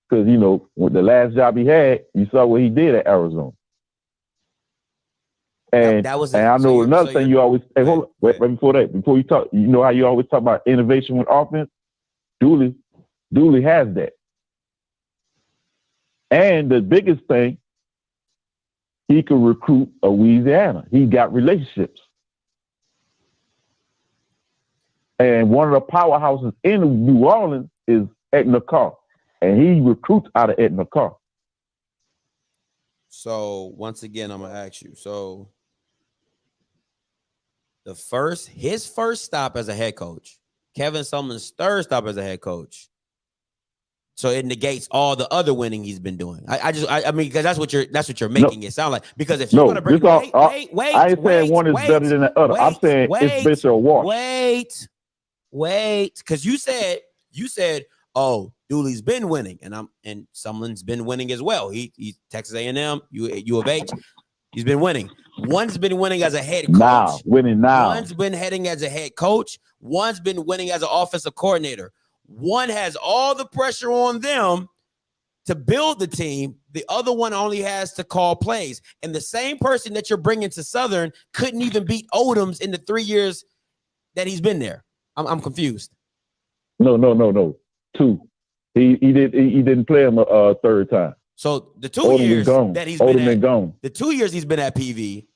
because with the last job he had, you saw what he did at Arizona. And I know another thing you always wait before you talk. You know how you always talk about innovation with offense. Dooley has that. And the biggest thing, he could recruit a Louisiana. He got relationships. And one of the powerhouses in New Orleans is Edna Carr. And he recruits out of Edna Carr. So once again, I'm gonna ask you. So his first stop as a head coach, Kevin Sumlin's third stop as a head coach. So it negates all the other winning he's been doing. I mean, because that's what you're making it sound like. Because if you're gonna bring wait, I ain't saying one is better than the other. I'm saying it's basically a wash. Wait, because you said, oh, Dooley's been winning, and Sumlin's been winning as well. He's Texas A&M, U of H. He's been winning. One's been winning as a head coach. Winning now. One's been heading as a head coach. One's been winning as an offensive coordinator. One has all the pressure on them to build the team. The other one only has to call plays. And the same person that you're bringing to Southern couldn't even beat Odom's in the 3 years that he's been there. I'm confused. No. 2. He didn't play him a third time. So the 2 years that he's been at, the 2 years he's been at PV,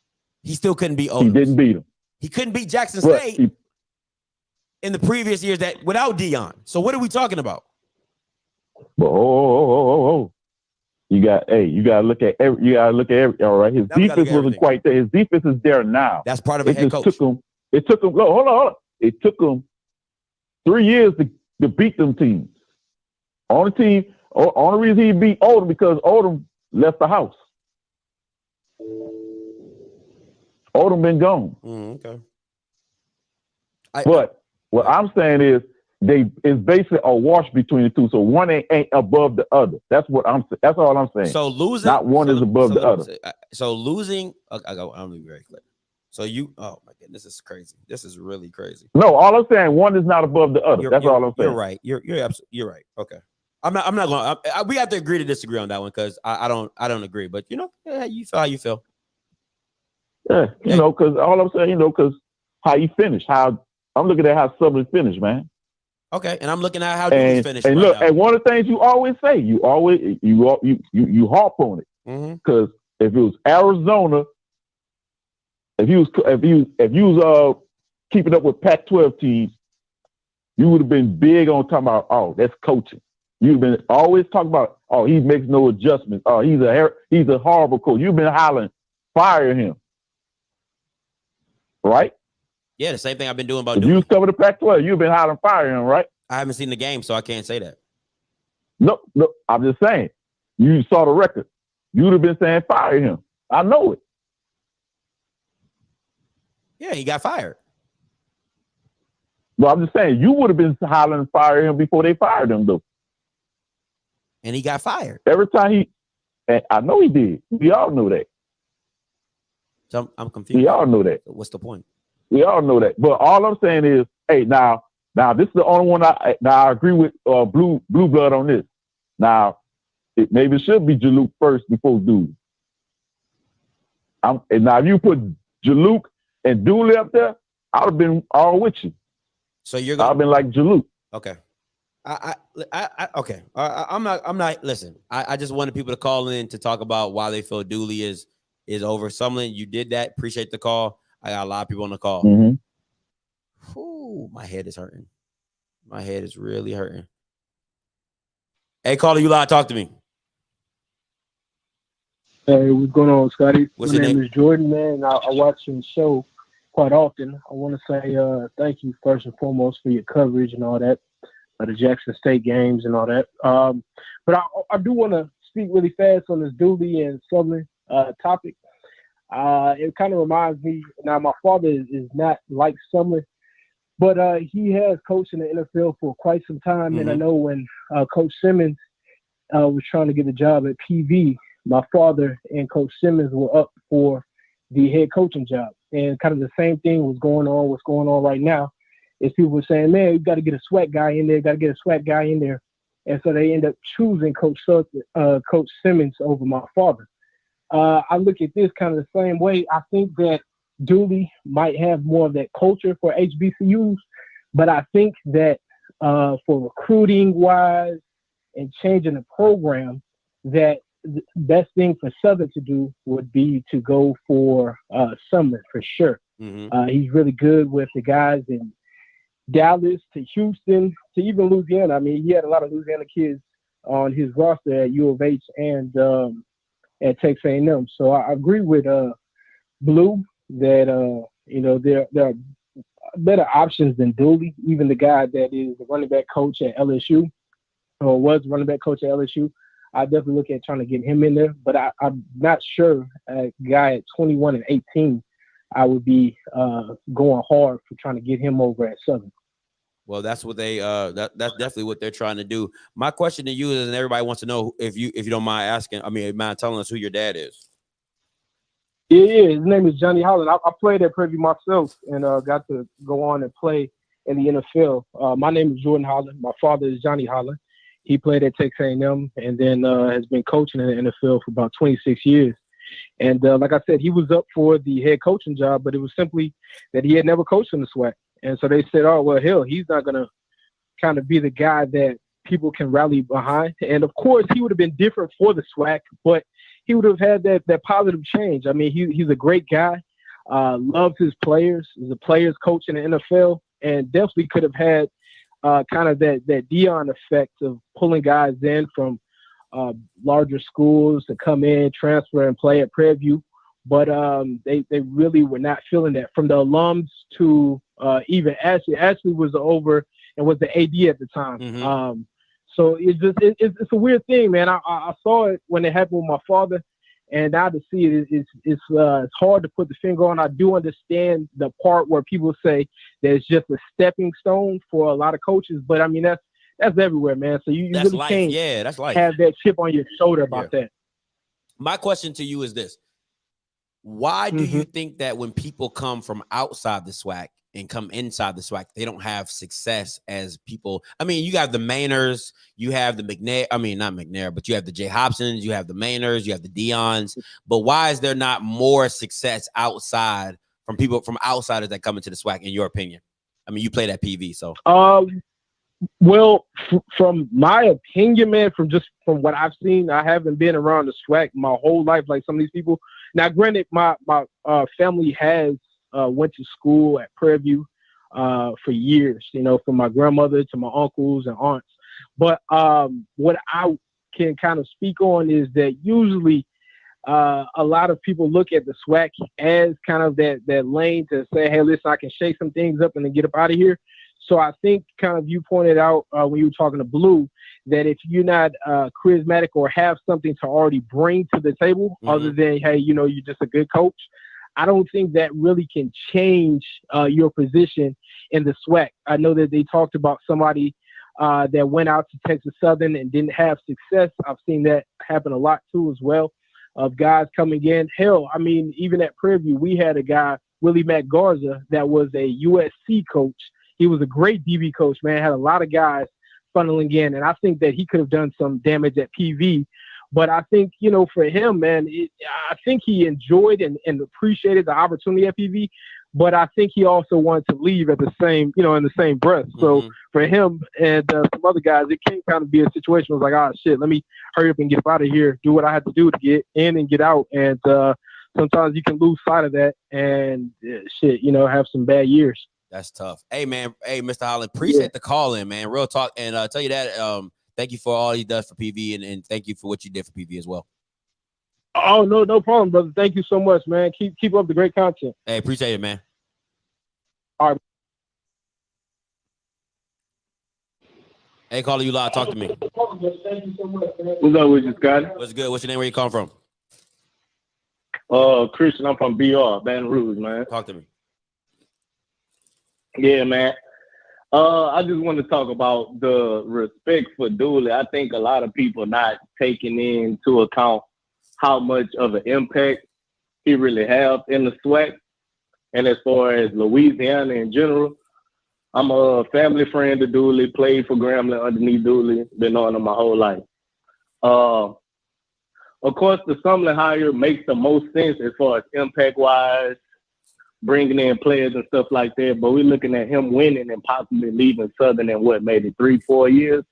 he still couldn't beat Odom. He didn't beat him. He couldn't beat Jackson State in the previous years that without Dion. So what are we talking about? But you gotta look at every. All right, his defense wasn't quite there. His defense is there now. That's part of a head coach. It took him. Hold on. It took him 3 years to beat them teams. Only reason he beat Odom because Odom left the house. Odom been gone. Okay. But what I'm saying is it's basically a wash between the two. So one ain't above the other. That's all I'm saying. So losing, not one is above the other. So losing, I'm be very clear. So oh my goodness, this is crazy. This is really crazy. No, all I'm saying, one is not above the other. That's all I'm saying. You're right. You're absolutely. You're right. Okay. I'm not going. We have to agree to disagree on that one because I don't agree. But how you feel. Yeah, because all I'm saying, because how you finish, how I'm looking at how Sumlin finished, man. Okay, and I'm looking at how Dooley's finished. And right look, now. and one of the things you always say, you harp on it, because if it was Arizona, if you was keeping up with Pac-12 teams, you would have been big on talking about, oh, that's coaching. You've been always talking about, oh, he makes no adjustments. Oh, he's a horrible coach. You've been hollering, fire him, right? Yeah, the same thing I've been doing about If Dooley. you was covering the Pac-12, you've been hollering, fire him, right? I haven't seen the game, so I can't say that. No, I'm just saying. You saw the record. You would have been saying, fire him. I know it. Yeah, he got fired. Well, I'm just saying, you would have been hollering, fire him before they fired him, though. And he got fired. Every time and I know he did. We all know that. So I'm confused. We all know that. What's the point? We all know that. But all I'm saying is, hey, now this is the only one I agree with Blue Blood on this. Now, maybe it should be Juluke first before Dooley. And now if you put Juluke and Dooley up there, I would have been all with you. So you're gonna I've been like Juluke. Okay. Okay. I'm not. Listen, I just wanted people to call in to talk about why they feel Dooley is over. Sumlin, you did that. Appreciate the call. I got a lot of people on the call. Ooh, my head is hurting. My head is really hurting. Hey, caller, you live. Talk to me. Hey, what's going on, Scotty? What's My your name name? is Jordan, man. I watch your show quite often. I want to say thank you first and foremost for your coverage and all that, the Jackson State games and all that. But I do want to speak really fast on this Dooley and Sumlin topic. It kind of reminds me. Now, my father is not like Sumlin, but he has coached in the NFL for quite some time. And I know when Coach Simmons was trying to get a job at PV, my father and Coach Simmons were up for the head coaching job. And kind of the same thing was going on. What's going on right now is people were saying, man, you got to get a SWAC guy in there, And so they end up choosing Coach Simmons over my father. I look at this kind of the same way. I think that Dooley might have more of that culture for HBCUs, but I think that for recruiting wise and changing the program, that the best thing for Southern to do would be to go for Sumlin for sure. He's really good with the guys in Dallas to Houston to even Louisiana. I mean, he had a lot of Louisiana kids on his roster at U of H and at Texas A&M. So I agree with Blue that there are better options than Dooley. Even the guy that is the running back coach at LSU or was running back coach at LSU, I definitely look at trying to get him in there. But I'm not sure a guy at 21 and 18, I would be going hard for trying to get him over at Southern. Well, that's what they that's definitely what they're trying to do. My question to you is, and everybody wants to know if you don't mind asking, mind telling us who your dad is. Yeah, his name is Johnny Holland. I played at Prairie View myself and got to go on and play in the NFL. My name is Jordan Holland. My father is Johnny Holland. He played at Texas A&M and then has been coaching in the NFL for about 26 years. And like I said, he was up for the head coaching job, but it was simply that he had never coached in the SWAC. And so they said, oh, well, hell, he's not going to kind of be the guy that people can rally behind. And, of course, he would have been different for the SWAC, but he would have had that positive change. I mean, he's a great guy, loves his players, is a players coach in the NFL, and definitely could have had kind of that Dion effect of pulling guys in from larger schools to come in, transfer, and play at Prairie View. But they really were not feeling that. From the alums to even Ashley. Ashley was over and was the AD at the time. So it's a weird thing, man. I saw it when it happened with my father, and now to see it, it's hard to put the finger on. I do understand the part where people say that it's just a stepping stone for a lot of coaches, but I mean that's everywhere, man. So you really life. can't that's life. have that chip on your shoulder about that. My question to you is this. Why do you think that when people come from outside the SWAC and come inside the SWAC, they don't have success as people? I mean, you have the Mainers, you have the McNair. I mean, not McNair, but you have the J. Hobsons, you have the Mainers, you have the Dions. But why is there not more success outside from people from outsiders that come into the SWAC, in your opinion? I mean, you played at PV, so. Well, from my opinion, man, from what I've seen, I haven't been around the SWAC my whole life like some of these people. Now, granted, my family has went to school at Prairie View for years, you know, from my grandmother to my uncles and aunts. But what I can kind of speak on is that usually a lot of people look at the SWAC as kind of that lane to say, hey, listen, I can shake some things up and then get up out of here. So I think kind of you pointed out when you were talking to Blue that if you're not charismatic or have something to already bring to the table other than, hey, you know, you're just a good coach, I don't think that really can change your position in the SWAC. I know that they talked about somebody that went out to Texas Southern and didn't have success. I've seen that happen a lot too as well, of guys coming in. Hell, I mean, even at Prairie View, we had a guy, Willie Matt Garza, that was a USC coach. He was a great DB coach, man, had a lot of guys funneling in. And I think that he could have done some damage at PV. But I think, you know, for him, man, I think he enjoyed and appreciated the opportunity at PV. But I think he also wanted to leave at the same, you know, in the same breath. So for him and some other guys, it can kind of be a situation where it's like, oh, shit, let me hurry up and get out of here, do what I have to do to get in and get out. And sometimes you can lose sight of that and shit, you know, have some bad years. That's tough. Hey, man. Hey, Mr. Holland, appreciate the call in, man. Real talk. And tell you that, thank you for all he does for PV and thank you for what you did for PV as well. Oh, no problem, brother. Thank you so much, man. Keep up the great content. Hey, appreciate it, man. All right. Hey, caller, you live. Talk to me. What's up with you, Scotty? What's good? What's your name? Where you come from? Christian. I'm from BR, Baton Rouge, man. Talk to me. Yeah, man. I just want to talk about the respect for Dooley. I think a lot of people not taking into account how much of an impact he really have in the SWAC. And as far as Louisiana in general, I'm a family friend of Dooley, played for Grambling underneath Dooley, been on him my whole life. Of course, the Sumlin hire makes the most sense as far as impact-wise, bringing in players and stuff like that, but we're looking at him winning and possibly leaving Southern in maybe 3-4 years.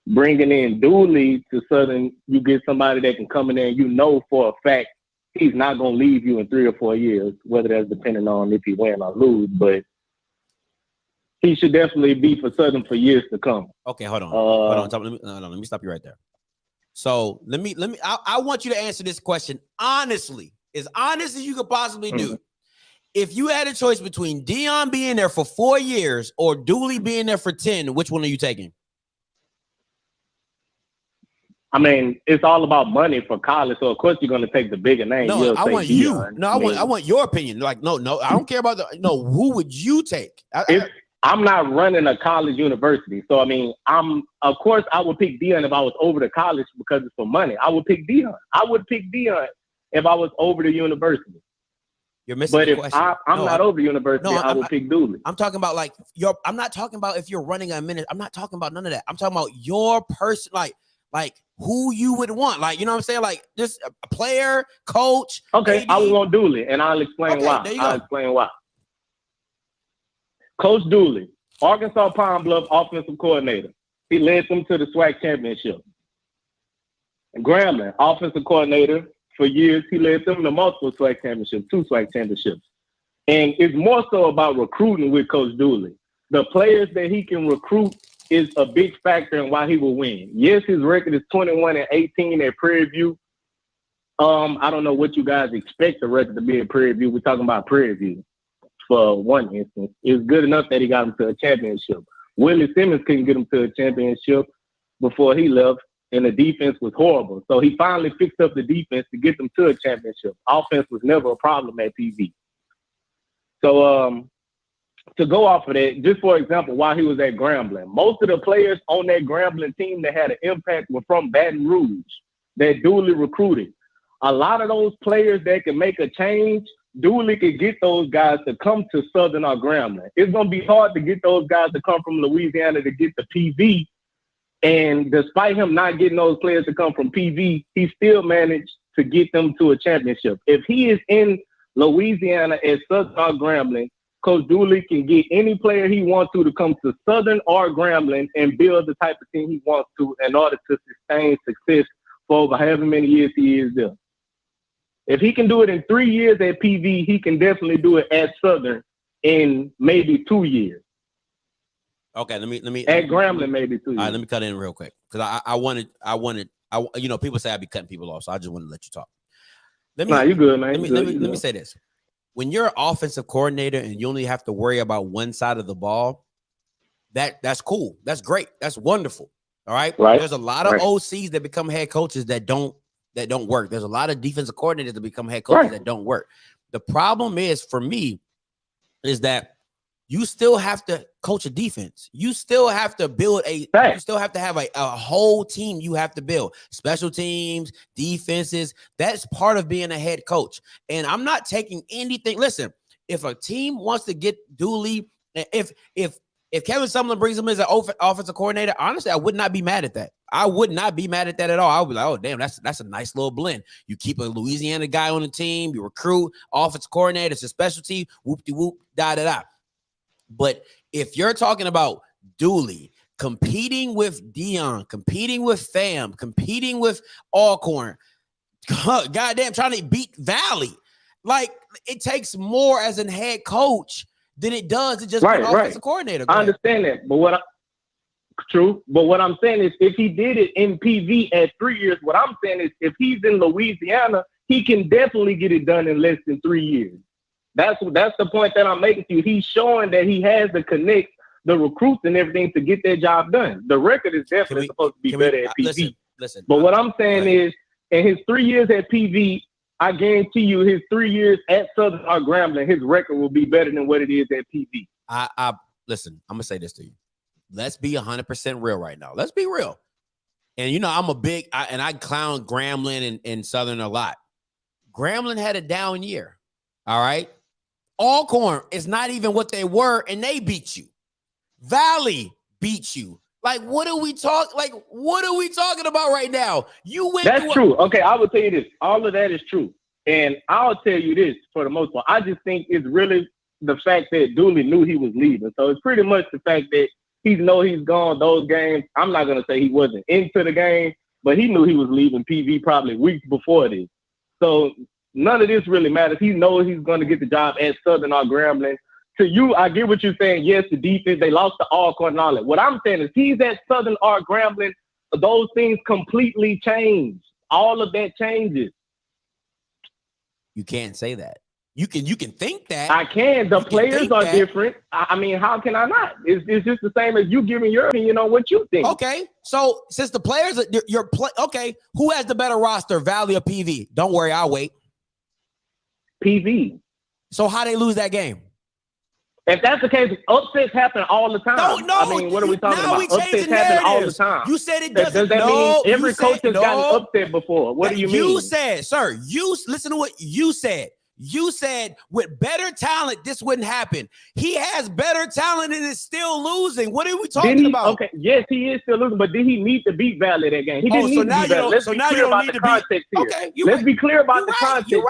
Bringing in Dooley to Southern, you get somebody that can come in there and you know for a fact he's not going to leave you in 3 or 4 years, whether that's depending on if he win or lose, but he should definitely be for Southern for years to come. Okay, hold on. Let me stop you right there. So I want you to answer this question honestly, as honest as you could possibly do. If you had a choice between Dion being there for 4 years or Dooley being there for 10, which one are you taking? I mean, it's all about money for college, so of course you're going to take the bigger name. No, I want you. No, I want your opinion. Like, no, I don't care about who would you take? I'm not running a college university, so I mean, of course I would pick Dion if I was over to college because it's for money. I would pick Dion. I would pick Dion if I was over to university. You're missing the question. But if I'm not over university, I would pick Dooley. I'm talking about like I'm not talking about if you're running a minute. I'm not talking about none of that. I'm talking about your person, like who you would want. Like, you know what I'm saying? Like just a player, coach. Okay, AD. I would want Dooley, and I'll explain why. I'll explain why. Coach Dooley, Arkansas Pine Bluff offensive coordinator. He led them to the SWAC championship. And Grambling, offensive coordinator. For years, he led them to multiple SWAC championships, 2 SWAC championships. And it's more so about recruiting with Coach Dooley. The players that he can recruit is a big factor in why he will win. Yes, his record is 21-18 at Prairie View. I don't know what you guys expect the record to be at Prairie View. We're talking about Prairie View for one instance. It's good enough that he got him to a championship. Willie Simmons couldn't get him to a championship before he left. And the defense was horrible. So he finally fixed up the defense to get them to a championship. Offense was never a problem at PV. So to go off of that, just for example, while he was at Grambling, most of the players on that Grambling team that had an impact were from Baton Rouge that Dooley recruited. A lot of those players that can make a change, Dooley could get those guys to come to Southern or Grambling. It's going to be hard to get those guys to come from Louisiana to get to PV. And despite him not getting those players to come from PV, he still managed to get them to a championship. If he is in Louisiana at Southern or Grambling, Coach Dooley can get any player he wants to come to Southern or Grambling and build the type of team he wants to in order to sustain success for over however many years he is there. If he can do it in 3 years at PV, he can definitely do it at Southern in maybe 2 years. Okay, let me at Grambling maybe 2 years. All right, let me cut in real quick because I wanted, you know, people say I be cutting people off, so I just want to let you talk. You good, man. Let me say this. When you're an offensive coordinator and you only have to worry about one side of the ball, that's cool. That's great. That's wonderful. All right. There's a lot of OCs that become head coaches that don't work. There's a lot of defensive coordinators that become head coaches that don't work. The problem is for me is that you still have to coach a defense. You still have to build you still have to have a whole team you have to build. Special teams, defenses. That's part of being a head coach. And I'm not taking anything. Listen, if a team wants to get Dooley, if Kevin Sumlin brings him as an offensive coordinator, honestly, I would not be mad at that. I would not be mad at that at all. I would be like, oh, damn, that's a nice little blend. You keep a Louisiana guy on the team, you recruit, offensive coordinator, it's a specialty, whoop-de-whoop, da-da-da. But if you're talking about Dooley competing with Dion, competing with Fam, competing with Alcorn, goddamn, trying to beat Valley, like it takes more as a head coach than it does to just be an offensive coordinator. I understand that, but what I'm saying is if he did it in PV at 3 years, what I'm saying is if he's in Louisiana, he can definitely get it done in less than 3 years. That's the point that I'm making to you. He's showing that he has the connect, the recruits and everything to get that job done. The record is definitely supposed to be better at PV. Listen, but what I'm saying is in his 3 years at PV, I guarantee you his 3 years at Southern or Grambling, his record will be better than what it is at PV. Listen, I'm going to say this to you. Let's be 100% real right now. Let's be real. And, you know, I'm I clown Grambling and Southern a lot. Grambling had a down year. All right. Alcorn is not even what they were, and they beat you. Valley beat you. Like, what are we talking about right now? You went. That's true. Okay, I will tell you this. All of that is true. And I'll tell you this for the most part. I just think it's really the fact that Dooley knew he was leaving. So it's pretty much the fact that he's gone those games. I'm not going to say he wasn't into the game, but he knew he was leaving PV probably weeks before this. So none of this really matters. He knows he's going to get the job at Southern or Grambling. To you, I get what you're saying. Yes, the defense, they lost to Alcorn and all that. What I'm saying is he's at Southern or Grambling, those things completely change. All of that changes. You can't say that. You can think that. I can. The players are different. I mean, how can I not? It's just the same as you giving your opinion on what you think. Okay. So since the players okay, who has the better roster, Valley or PV? Don't worry, I'll wait. PV. So how they lose that game? If that's the case, upsets happen all the time. No. I mean, what are we talking about? Upsets happen all the time. You said it doesn't. Does that mean every coach has gotten upset before? What do you mean? You said, sir, listen to what you said. You said with better talent, this wouldn't happen. He has better talent and is still losing. What are we talking about? Okay, yes, he is still losing, but did he need to beat Valley that game? He didn't need to beat Valley. Let's be clear about the context here. Okay, let's be clear about the context here.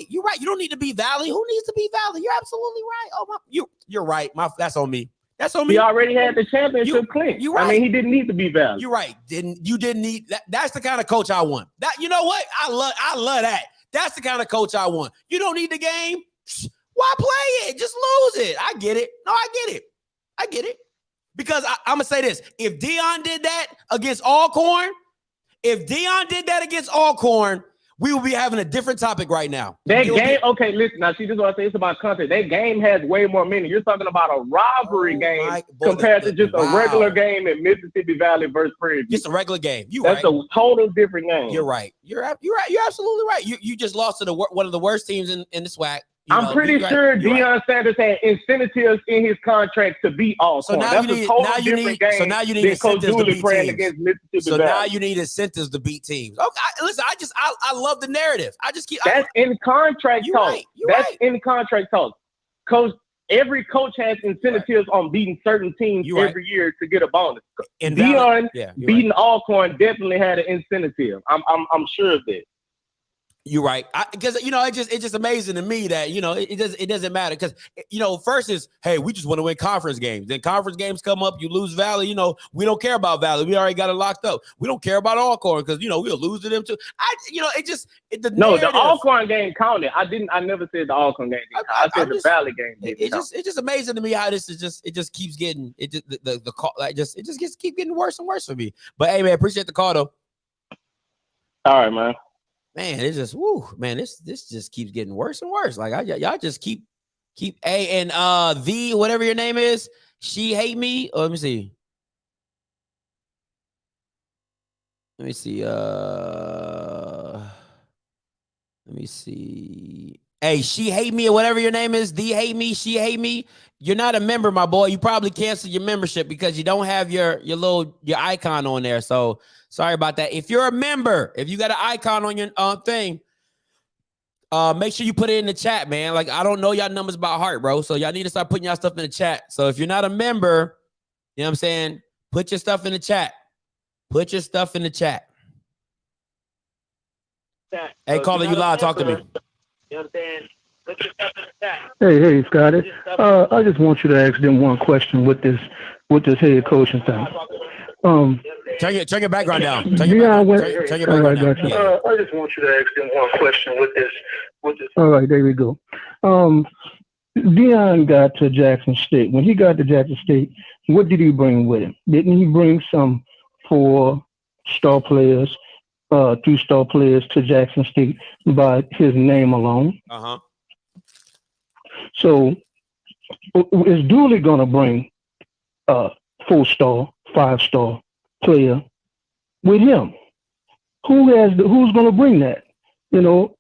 You're right. You don't need to beat Valley. Who needs to beat Valley? You're absolutely right. Oh, you're right. That's on me. That's on me. He already had the championship clean. You're right. I mean, he didn't need to beat Valley. You're right. You didn't need that. That's the kind of coach I want. That, you know what? I love that. That's the kind of coach I want. You don't need the game. Why play it? Just lose it. I get it. No, I get it. Because I'm going to say this. If Dion did that against Alcorn, we will be having a different topic right now. That game, okay, listen. Now, see, this is what I say. It's about content. That game has way more meaning. You're talking about a rivalry game compared to just a regular game in Mississippi Valley versus Prairie View. Just a regular game. That's a total different game. You're right. You're absolutely right. You just lost to one of the worst teams in the SWAC. I'm pretty sure Dion Sanders had incentives in his contract to beat Alcorn. So now you need incentives to beat teams. Against Mississippi so Valley. now you need incentives to beat teams. Okay, listen, I love the narrative. That's in contract talk. That's in contract talk. Coach, every coach has incentives on beating certain teams every year to get a bonus. And Dion beating Alcorn definitely had an incentive. I'm sure of that. You're right. Because it's just amazing to me that it doesn't matter because first is hey, we just want to win conference games. Then conference games come up, you lose Valley. We don't care about Valley. We already got it locked up. We don't care about Alcorn because we'll lose to them too. The Alcorn game counted. I never said the Alcorn game. I said the Valley game. It's just amazing to me how this is it just keeps getting it. The call keep getting worse and worse for me. But hey, man, appreciate the call though. All right, man. Man, it's just this just keeps getting worse and worse. Like y'all just keep and the whatever your name is, she hate me. Oh, let me see. Let me see. Hey, she hate me or whatever your name is. The hate me, she hate me. You're not a member, my boy. You probably canceled your membership because you don't have your icon on there. So sorry about that. If you're a member, if you got an icon on your thing, make sure you put it in the chat, man. Like I don't know y'all numbers by heart, bro. So y'all need to start putting y'all stuff in the chat. So if you're not a member, you know what I'm saying? Put your stuff in the chat. Put your stuff in the chat. Hey, caller, you live. Talk to me. You understand? Put your stuff in the chat. Hey, Scotty. I just want you to ask them one question with this head coaching thing. Turn your background down. Turn your background down. Yeah. I just want you to ask them one question with this. All right, there we go. Dion got to Jackson State. When he got to Jackson State, what did he bring with him? Didn't he bring some 4-star players, 3-star players to Jackson State by his name alone? Uh-huh. So is Dooley going to bring a 4-star, 5-star player with him? Who's going to bring that? Look,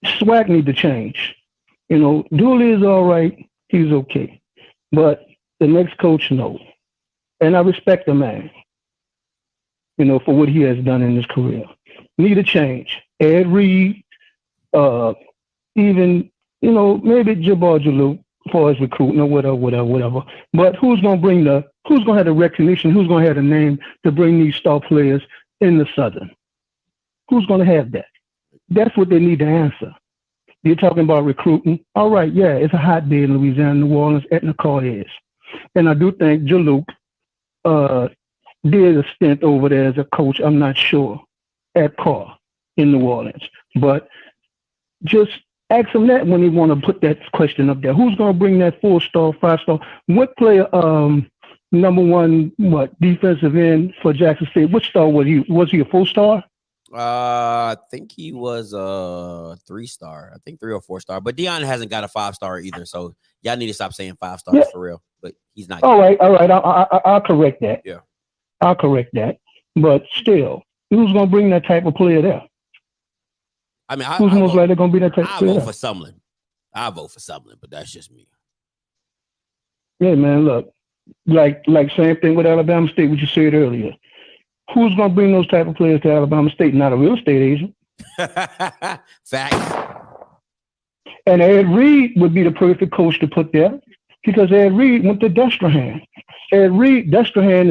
SWAC need to change. Dooley is all right. He's okay. But the next coach, no. And I respect the man, for what he has done in his career. Need a change. Ed Reed, even, maybe Jabar Juluke for his recruiting or whatever. But who's going to have the recognition? Who's going to have the name to bring these star players in the Southern? Who's going to have that? That's what they need to answer. You're talking about recruiting. All right, yeah, it's a hot day in Louisiana, New Orleans, Etna Carr is. And I do think Juluke did a stint over there as a coach, I'm not sure, at Carr in New Orleans. But just ask him that when you want to put that question up there. Who's going to bring that 4-star, 5-star? What player, number one, defensive end for Jackson State? What star was he? Was he a 4-star? I think he was a 3-star. I think 3 or 4-star. But Dion hasn't got a 5-star either. So y'all need to stop saying 5 stars for real. But he's not. All right. I'll correct that. Yeah. I'll correct that. But still, who's going to bring that type of player there? I mean, who's most likely going to be that type of player? I vote for Sumlin. I vote for Sumlin, but that's just me. Yeah, man. Look, like same thing with Alabama State, what you said earlier. Who's going to bring those type of players to Alabama State? Not a real estate agent. Facts. And Ed Reed would be the perfect coach to put there because Ed Reed went to Destrehan. Destrehan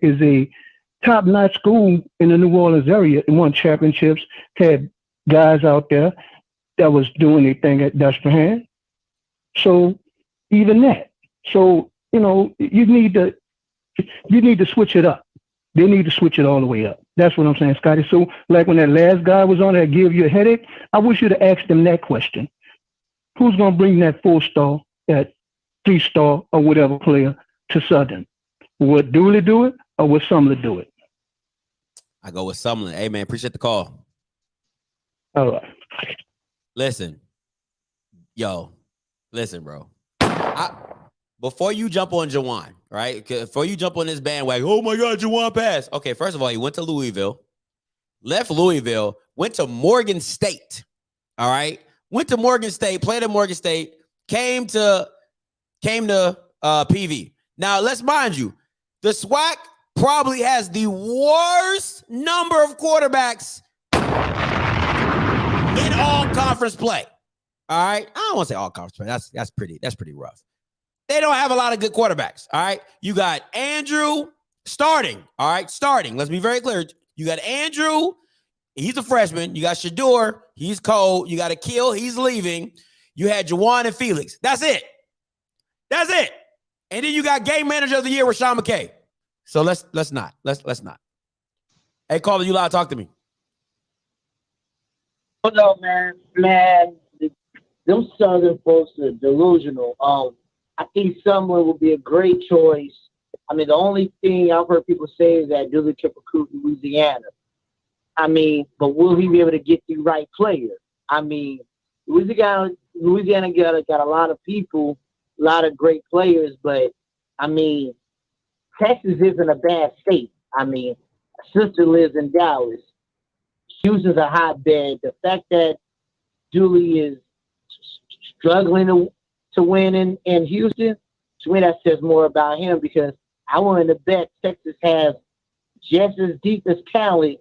is a top-notch school in the New Orleans area. It won championships, had guys out there that was doing their thing at Destrehan. So even that. So, you need to switch it up. They need to switch it all the way up. That's what I'm saying, Scotty. So, like when that last guy was on there, give you a headache, I wish you to ask them that question. Who's going to bring that 4-star, that 3-star, or whatever player to Southern? Would Dooley do it, or would Sumlin do it? I go with Sumlin. Hey, man, appreciate the call. All right. Listen, bro. Before you jump on Jawan, right? Before you jump on this bandwagon, oh my God, Jawan passed. Okay, first of all, he went to Louisville, left Louisville, went to Morgan State. All right, went to Morgan State, played at Morgan State, came to PV. Now let's mind you, the SWAC probably has the worst number of quarterbacks in all conference play. All right, I don't want to say all conference play. That's pretty rough. They don't have a lot of good quarterbacks. All right. You got Andrew starting. All right. Starting. Let's be very clear. You got Andrew, He's a freshman. You got Shador. He's cold. You got Akil. He's leaving. You had Juwan and Felix. That's it. That's it. And then you got game manager of the year with Sean McKay. So let's not. Let's not. Hey, caller, you loud. Talk to me. Hold on, man. Them Southern folks are delusional. I think Sumlin would be a great choice. I mean, the only thing I've heard people say is that Dooley can recruit Louisiana. I mean, but will he be able to get the right player? I mean, Louisiana got a lot of people, a lot of great players, but I mean, Texas isn't a bad state. I mean, my sister lives in Dallas. Houston's a hotbed. The fact that Dooley is struggling to win in Houston, to me, that says more about him, because I wanted to bet Texas has just as deep as talent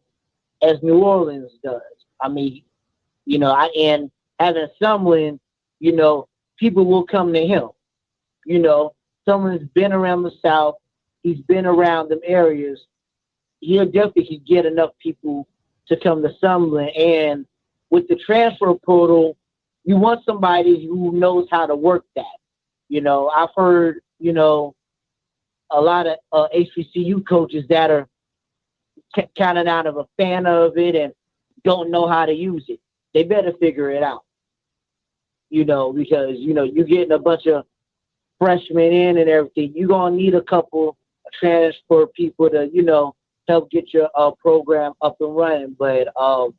as New Orleans does. I mean, you know, and having Sumlin, you know, people will come to him. You know, Sumlin's been around the South. He's been around them areas. He'll definitely get enough people to come to Sumlin. And with the transfer portal, you want somebody who knows how to work that. You know, I've heard, you know, a lot of HBCU coaches that are kind of not of a fan of it and don't know how to use it. They better figure it out. You know, because, you know, you're getting a bunch of freshmen in and everything. You're going to need a couple transfer people to, you know, help get your program up and running. But to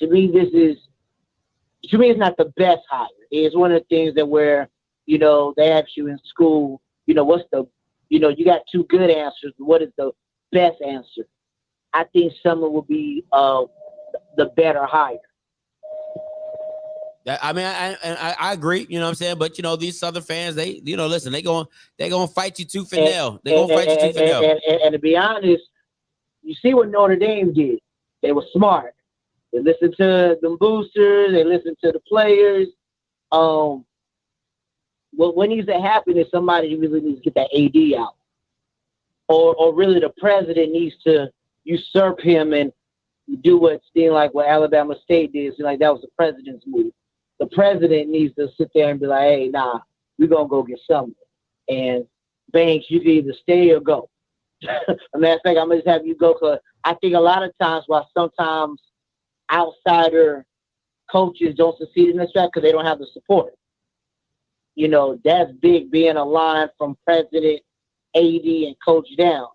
me, it's not the best hire. It's one of the things that where, you know, they ask you in school, you know, you got two good answers. What is the best answer? I think someone will be the better hire. I mean, I agree. You know what I'm saying? But, you know, these Southern fans, they, you know, listen, they're going to fight you tooth and nail. They're going to fight you tooth and nail. And to be honest, you see what Notre Dame did. They were smart. They listened to the boosters. They listened to the players. What needs to happen is somebody really needs to get that AD out. Or really the president needs to usurp him and do what Alabama State did. So like that was the president's move. The president needs to sit there and be like, hey, nah, we're going to go get something. And Banks, you can either stay or go. As a matter of fact, I'm going to just have you go, because I think a lot of times while sometimes outsider coaches don't succeed in this track because they don't have the support. You know, that's big, being a line from president, AD, and coach down.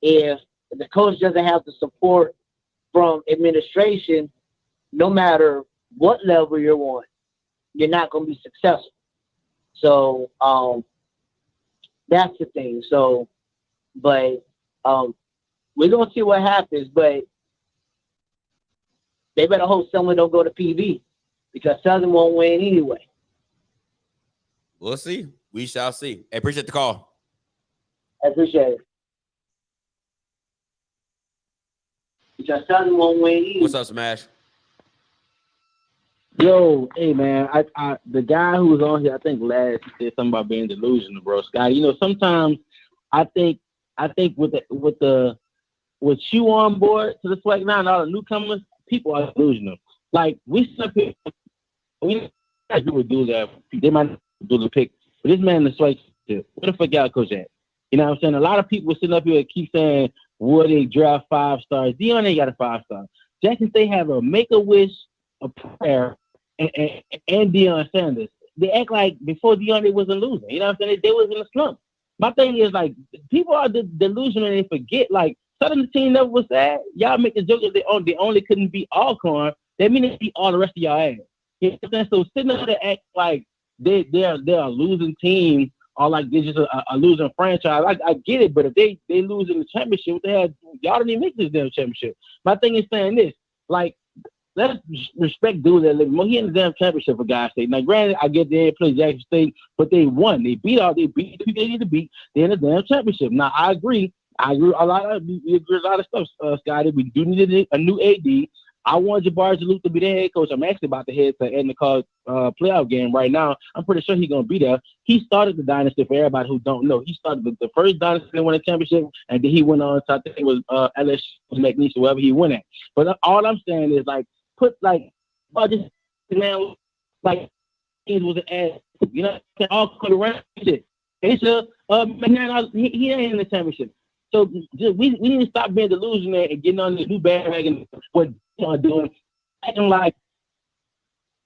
If the coach doesn't have the support from administration, no matter what level you're on, you're not going to be successful. So that's the thing. So, but we're going to see what happens. But they better hope someone don't go to PV, because Southern won't win anyway. We'll see. We shall see. I appreciate the call. I appreciate it. Because Southern won't win anyway. What's up, Smash? Yo, hey man, I the guy who was on here, I think last, he said something about being delusional, bro. Scott, you know, sometimes I think with you on board to the SWAC now and all the newcomers, people are delusional. Like we sit up here, we would do that. They might do the pick, but this man in the SWAC, where the fuck y'all coach at? You know what I'm saying? A lot of people sitting up here keep saying, would they draft 5 stars? Dion ain't got a 5-star. Jackson State have a Make-A-Wish, a prayer, and Dion Sanders. They act like before Dion they wasn't losing. You know what I'm saying? They was in a slump. My thing is, like, people are delusional and they forget, like, Southern team never was sad. Y'all make the joke that they only couldn't beat Alcorn. They mean they beat all the rest of y'all ass. You know what I'm saying? So sitting there to act like they're a losing team, or like they're just a losing franchise. I get it, but if they lose in the championship, what they had, y'all didn't even make this damn championship. My thing is saying this, like, let's respect Dooley a little more. He in the damn championship for God's sake. Now, granted, I get they didn't play Jackson State, but they won. They beat the people they need to beat. They're in the damn championship. Now, I agree a lot of stuff, Scotty. We do need a new AD. I want Jabar Juluke to be the head coach. I'm actually about to head to Edna College playoff game right now. I'm pretty sure he's going to be there. He started the dynasty for everybody who don't know. He started the first dynasty and won a championship, and then he went on to, I think it was LSU, McNeese, wherever he went at. But all I'm saying is, like, put, like, this man, like, he was an ass. You know, all could around shit. It's McNeese, he ain't in the championship. So we need to stop being delusional and getting on this new bandwagon. What Dion doing, acting like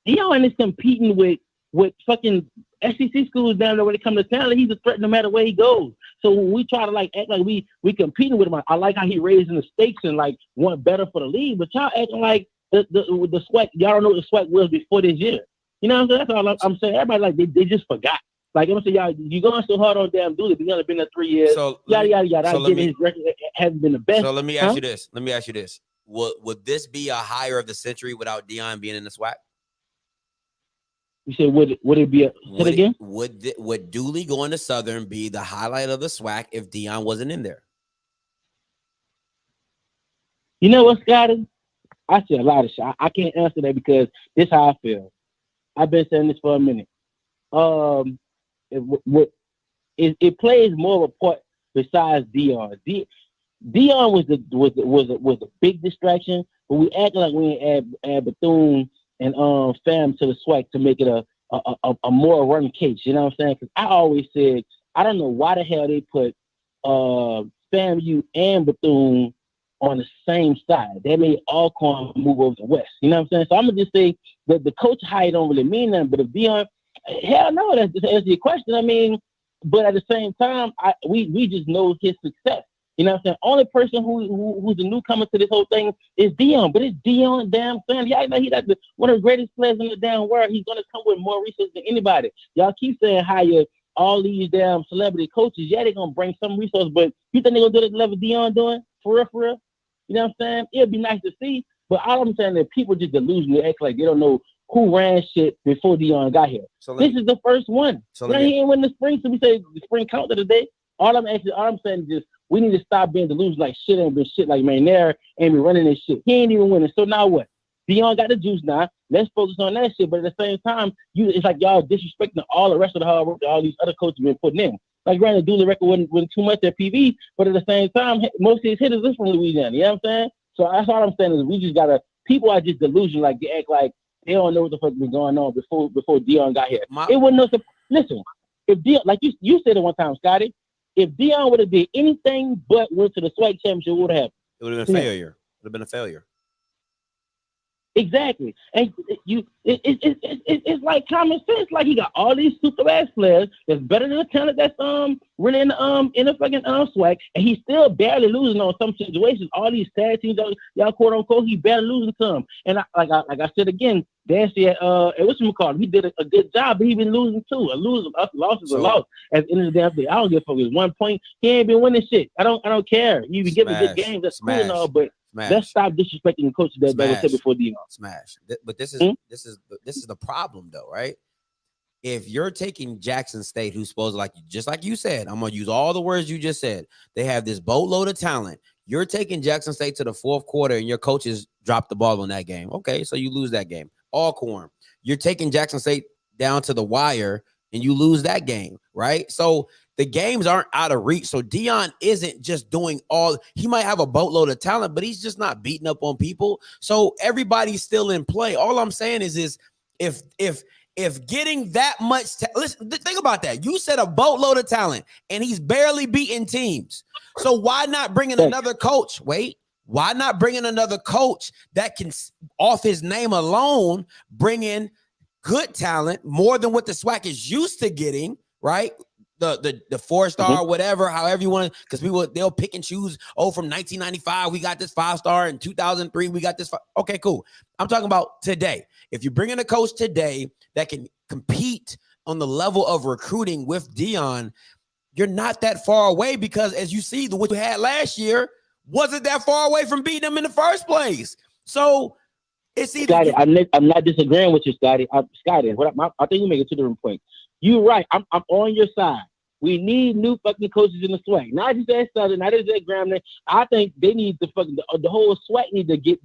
Dion is competing with fucking SEC schools down there when it comes to talent. He's a threat no matter where he goes. So when we try to like act like we competing with him, I like how he raising the stakes and like want better for the league. But y'all acting like the SWAC. Y'all don't know what the SWAC was before this year. You know what I'm saying? That's all I'm saying. Everybody like they just forgot. Like I'm saying, y'all, you going so hard on damn Dooley, but he only been there 3 years. So yada yada yada. I get his record hasn't been the best. So let me ask you this. Let me ask you this. Would this be a hire of the century without Dion being in the SWAC? You said would it be a would it again? Would Dooley going to Southern be the highlight of the SWAC if Dion wasn't in there? You know what, Scotty? I said a lot of shit. I can't answer that because this is how I feel. I've been saying this for a minute. It plays more of a part besides Dion. Dion was a big distraction, but we act like we ain't add Bethune and Fam to the SWAC to make it a more run case. You know what I'm saying? Because I always said I don't know why the hell they put FAMU and Bethune on the same side. They made Alcorn move over to West. You know what I'm saying? So I'm gonna just say that the coach hire don't really mean nothing, but if Dion, hell no, that's just answer your question. I mean, but at the same time, we just know his success. You know what I'm saying? Only person who's a newcomer to this whole thing is Dion, but it's Dion damn Sanders. Y'all know he's like one of the greatest players in the damn world. He's gonna come with more resources than anybody. Y'all keep saying hire all these damn celebrity coaches. Yeah, they're gonna bring some resources, but you think they're gonna do the level Dion doing? For real, for real? You know what I'm saying? It'd be nice to see, but all I'm saying is people just delusionally act like they don't know who ran shit before Dion got here. So this is the first one. So he ain't win the spring, so we say the spring count of the day. All I'm saying is just we need to stop being delusional like shit ain't been shit like McNair ain't been running this shit. He ain't even winning. So now what? Dion got the juice now. Let's focus on that shit. But at the same time, it's like y'all disrespecting all the rest of the hard work that all these other coaches been putting in. Like granted, Dooley record wasn't too much at PV, but at the same time, most of his hitters is from Louisiana. You know what I'm saying? So that's all I'm saying is we just gotta. People are just delusional, like they act like they don't know what the fuck been going on before Dion got here. It wasn't no. Listen, if Dion, like you said it one time, Scotty, if Dion would have did anything but went to the SWAC championship, what would have happened? It would have been a failure. It would have been a failure. Exactly, and it's like common sense. Like he got all these super ass players that's better than the talent that's really in the fucking SWAC, and he's still barely losing on some situations. All these tag teams, y'all quote unquote, he barely losing some. And like I said again, Dancy at what's him called? He did a good job, but he been losing too. A loss is a loss. At the end of the day, I don't give a fuck. It's 1 point. He ain't been winning shit. I don't care. You be giving good games. That's cool and all, but. Let's stop disrespecting the coaches that was said before Dion. Smash. But this is the problem though, right? If you're taking Jackson State, who's supposed to just like you said, I'm gonna use all the words you just said. They have this boatload of talent. You're taking Jackson State to the fourth quarter, and your coaches dropped the ball on that game. Okay, so you lose that game. Alcorn. You're taking Jackson State down to the wire, and you lose that game, right? So the games aren't out of reach. So Dion isn't just doing he might have a boatload of talent, but he's just not beating up on people. So everybody's still in play. All I'm saying is if getting that much, listen, think about that. You said a boatload of talent and he's barely beating teams. So why not bring in another coach? Why not bring in another coach that can, off his name alone, bring in good talent, more than what the SWAC is used to getting, right? The 4-star, whatever, however you want, because they'll pick and choose. Oh, from 1995, we got this 5-star. In 2003, we got this. Okay, cool. I'm talking about today. If you bring in a coach today that can compete on the level of recruiting with Dion, you're not that far away, because as you see, what you had last year wasn't that far away from beating them in the first place. So it's either. Scotty, I'm not disagreeing with you, Scotty. Scotty, I think you make it to the point. You're right. I'm on your side. We need new fucking coaches in the SWAC. Not just at Southern, not just at Grambling. I think they need to fucking the whole SWAC need to get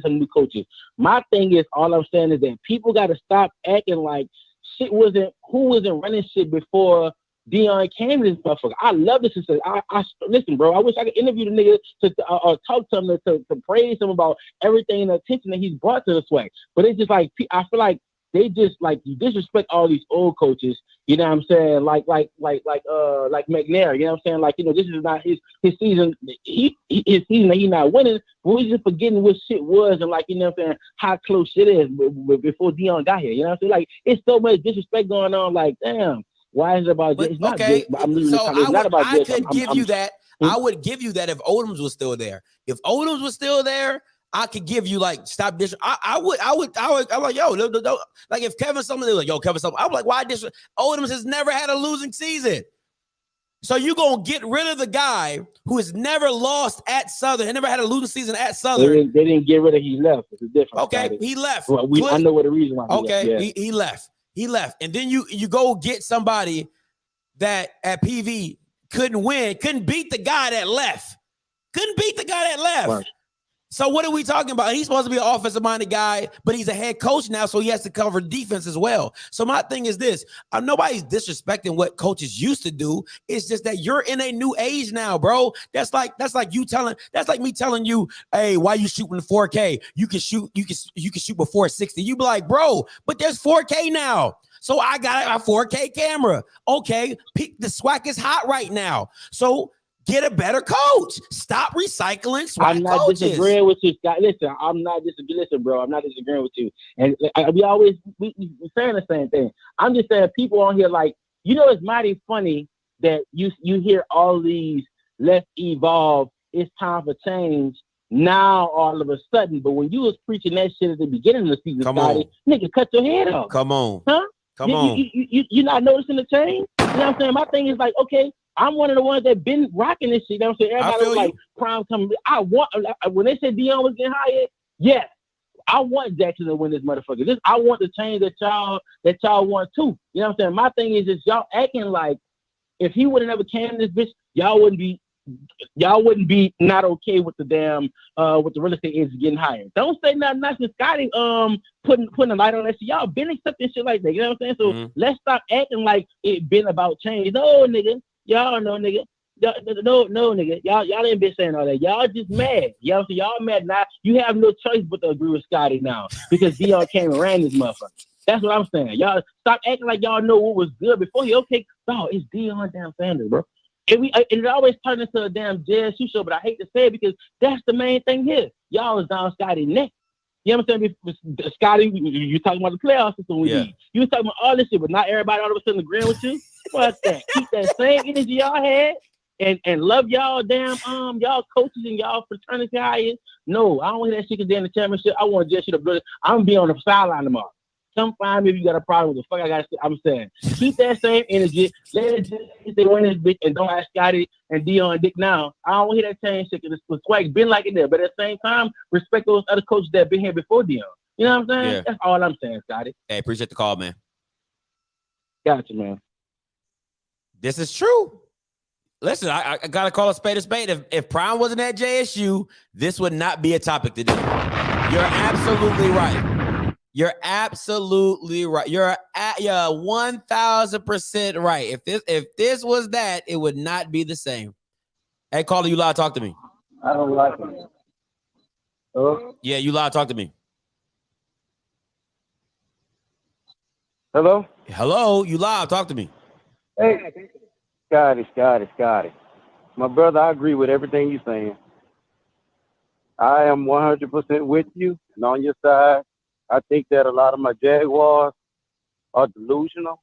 some new coaches. My thing is, all I'm saying is that people got to stop acting like shit wasn't running shit before Dion came to this motherfucker. I love this. I listen, bro. I wish I could interview the nigga to talk to him to praise him about everything and the attention that he's brought to the SWAC. But it's just like I feel like they just like you disrespect all these old coaches. You know what I'm saying? Like McNair. You know what I'm saying? Like, you know, this is not his season. His season that he's not winning. But we just forgetting what shit was and like, you know what I'm saying, how close shit is before Dion got here. You know what I'm saying? Like, it's so much disrespect going on. Like, damn. Why is it about this? It's not okay, this. I'm literally so talking, it's not about I this. could give you that. I would give you that if Odoms was still there. If Odoms was still there, I could give you like stop this. I would. I'm like, yo, like if Kevin Sumlin, they're like, yo, Kevin Sumlin. I'm like, why this? Odoms has never had a losing season. So you gonna get rid of the guy who has never lost at Southern, and never had a losing season at Southern. They didn't get rid of. He left. It's a difference. Okay, he left. Well, I know what the reason why. He left. He left. And then you go get somebody that at PV couldn't win, couldn't beat the guy that left. Right. So what are we talking about? He's supposed to be an offensive-minded guy, but he's a head coach now, so he has to cover defense as well. So my thing is this. Nobody's disrespecting what coaches used to do. It's just that you're in a new age now, bro. That's like me telling you, hey, why you shooting 4K? You can shoot with 460. You be like, bro, but there's 4K now. So I got a 4K camera. Okay, the SWAC is hot right now. So get a better coach. Stop recycling SWAC I'm not coaches. disagreeing with you, Scott. Listen, I'm not disagreeing. Listen, bro, I'm not disagreeing with you. And we saying the same thing. I'm just saying people on here like, you know, it's mighty funny that you hear all these let's evolve. It's time for change. Now all of a sudden, but when you was preaching that shit at the beginning of the season, Scotty, nigga, cut your head off. Come on. Huh? Come on. You not noticing the change? You know what I'm saying? My thing is like, okay, I'm one of the ones that been rocking this shit. You know what I'm saying? Everybody was like, Prime coming. When they said Dion was getting hired, yes, I want Jackson to win this motherfucker. I want the change that y'all want too. You know what I'm saying? My thing is just y'all acting like if he would have never came to this bitch, y'all wouldn't be not okay with the damn with the real estate agents getting hired. Don't say nothing nice to Scotty putting a light on that shit. Y'all been accepting shit like that. You know what I'm saying? So let's stop acting like it been about change. No, nigga. Y'all know, nigga. No, nigga. Y'all ain't been saying all that. Y'all just mad. Y'all mad now. You have no choice but to agree with Scotty now because Dion came and ran this motherfucker. That's what I'm saying. Y'all stop acting like y'all know what was good before you. Okay, no, it's Dion damn Sanders, bro. And it always turned into a damn JSU show, but I hate to say it because that's the main thing here. Y'all was down Scotty's neck. You know what I'm saying? Scotty, you talking about the playoff system we need. You was talking about all this shit, but not everybody all of a sudden agreeing with you. Fuck that. Keep that same energy y'all had and love y'all damn y'all coaches and y'all fraternity hires. No, I don't want that shit because they're in the championship. I want just shit to blood. I'm gonna be on the sideline tomorrow. Come find me if you got a problem with the fuck I got. I'm saying keep that same energy. Let it just they win this bitch and don't ask Scotty and Dion Dick now. I don't want to hear that change shit because the SWAC been like it there. But at the same time, respect those other coaches that been here before Dion. You know what I'm saying? Yeah. That's all I'm saying, Scotty. Hey, appreciate the call, man. Gotcha, man. This is true. Listen, I gotta call a spade a spade. If Prime wasn't at JSU, this would not be a topic today. You're absolutely right. You're absolutely right. You're 1000% right. If this was that, it would not be the same. Hey, caller, you live. Talk to me. I don't like it. Hello? Yeah, you live. Talk to me. Hello? Hello, you live. Talk to me. Hey, Scotty. My brother, I agree with everything you're saying. I am 100% with you and on your side. I think that a lot of my Jaguars are delusional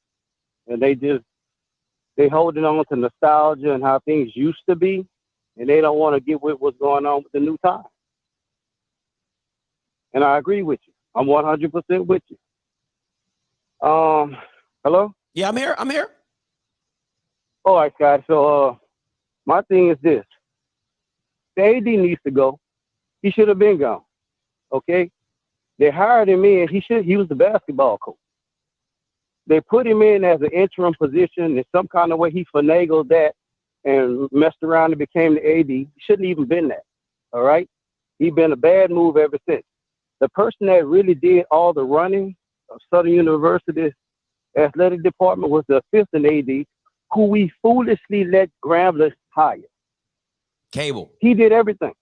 and they holding on to nostalgia and how things used to be, and they don't want to get with what's going on with the new time. And I agree with you. I'm 100% with you. Hello? Yeah, I'm here. All right, Scott. So my thing is this. The AD needs to go. He should have been gone. Okay? They hired him in. He was the basketball coach. They put him in as an interim position. In some kind of way, he finagled that and messed around and became the AD. He shouldn't even been that. All right? He's been a bad move ever since. The person that really did all the running of Southern University's athletic department was the assistant AD, who we foolishly let Grambling hire. Cable. He did everything.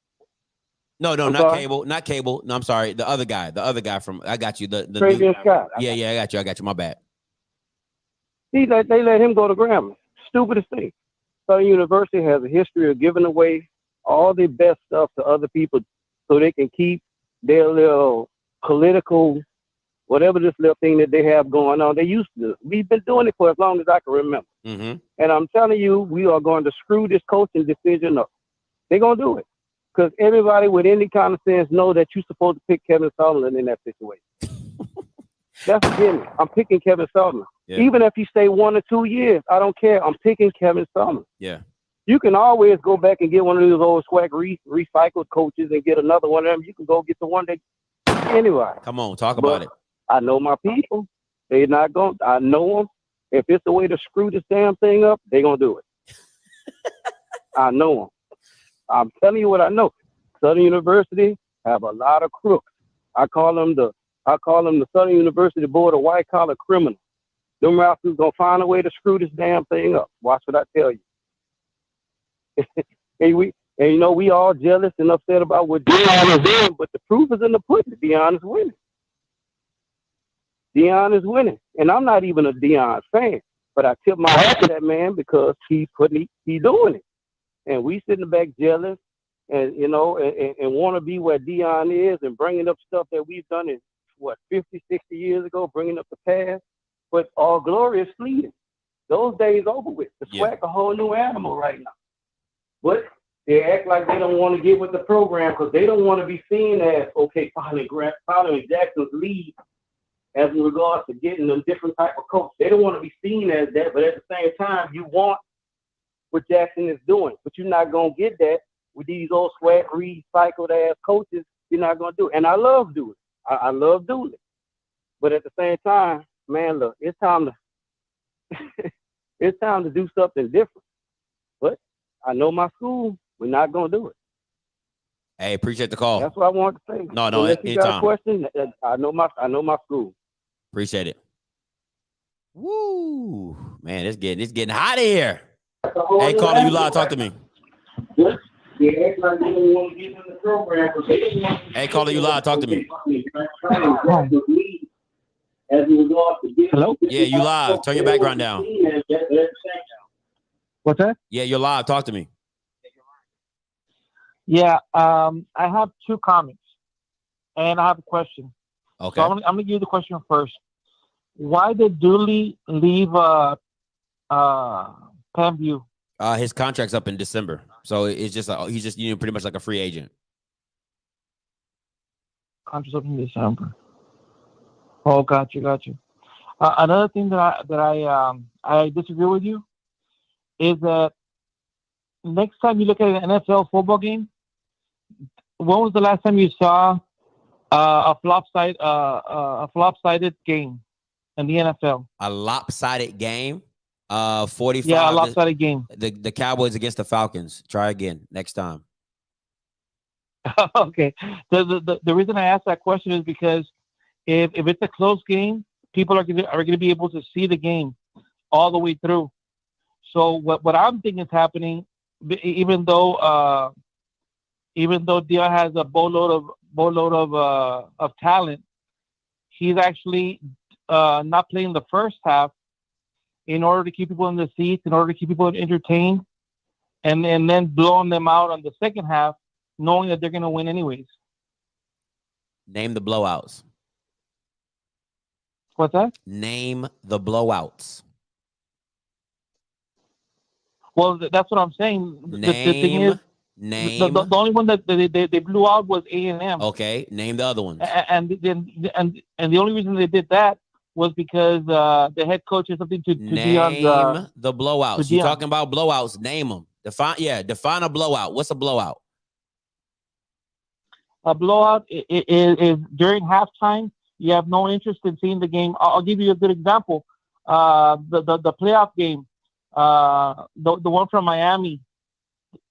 No, I'm not sorry? Cable. Not Cable. No, I'm sorry. The other guy from, I got you. The Travian Scott. Yeah, I got you. My bad. They let him go to Grambling. Stupidest thing. Southern University has a history of giving away all the best stuff to other people so they can keep their little political, whatever this little thing that they have going on. They used to. We've been doing it for as long as I can remember. Mm-hmm. And I'm telling you, we are going to screw this coaching decision up. They're going to do it. Because everybody with any kind of sense know that you're supposed to pick Kevin Sumlin in that situation. That's a gimme. I'm picking Kevin Sumlin. Yeah. Even if he stay 1 or 2 years, I don't care. I'm picking Kevin Sumlin. Yeah. You can always go back and get one of those old SWAC recycled coaches and get another one of them. You can go get the one that anyway. Come on, talk about it. I know my people. They're not going. I know them. If it's the way to screw this damn thing up, they're gonna do it. I know them. I'm telling you what I know. Southern University have a lot of crooks. I call them the Southern University Board of White Collar Criminals. Them rascals gonna find a way to screw this damn thing up. Watch what I tell you. And you know we all jealous and upset about what Dion is doing, but the proof is in the pudding. Dion is winning. Dion is winning, and I'm not even a Dion fan, but I tip my hat to that man because he's doing it. And we sitting back jealous and, you know, and want to be where Dion is and bringing up stuff that we've done in, 50, 60 years ago, bringing up the past. But all glory is fleeting. Those days over with. The SWAC a whole new animal right now. But they act like they don't want to get with the program because they don't want to be seen as, okay, following Jackson's lead as in regards to getting a different type of coach. They don't want to be seen as that, but at the same time, you want what Jackson is doing, but you're not going to get that with these old SWAC recycled ass coaches. You're not going to do it. And I love Dooley. I love Dooley. But at the same time, man, look, it's time to do something different. But I know my school, we're not going to do it. Hey, appreciate the call. That's what I wanted to say. No, so if you got a question, I know my school. Appreciate it. Woo, man, it's getting hot in here. Hey, caller, you live. Talk to me. Hey, caller, you live. Talk to me. Hello? Yeah, you live. Turn your background down. What's that? Yeah, you're live. Talk to me. Yeah, I have 2 comments, and I have a question. Okay. So I'm gonna give you the question first. Why did Dooley leave Pamview? His contract's up in December, so it's just he's just pretty much like a free agent. Contract's up in December. Oh, got you. Another thing that I disagree with you is that next time you look at an NFL football game, when was the last time you saw a lopsided game in the NFL? A lopsided game? 45. Yeah, a lopsided game. The Cowboys against the Falcons. Try again next time. Okay. The reason I asked that question is because if it's a close game, people are going to be able to see the game all the way through. So what I'm thinking is happening, even though Dion has a boatload of talent, he's actually not playing the first half in order to keep people in the seats, in order to keep people entertained, and then blowing them out on the second half, knowing that they're going to win anyways. Name the blowouts. What's that? Name the blowouts. Well, that's what I'm saying. The thing is, the only one that they blew out was A&M. Okay, name the other ones. And the only reason they did that was because the head coach is something to name Dion's, the blowouts. You're talking about blowouts. Name them. Define a blowout. What's a blowout? A blowout is during halftime. You have no interest in seeing the game. I'll give you a good example. the playoff game, the one from Miami,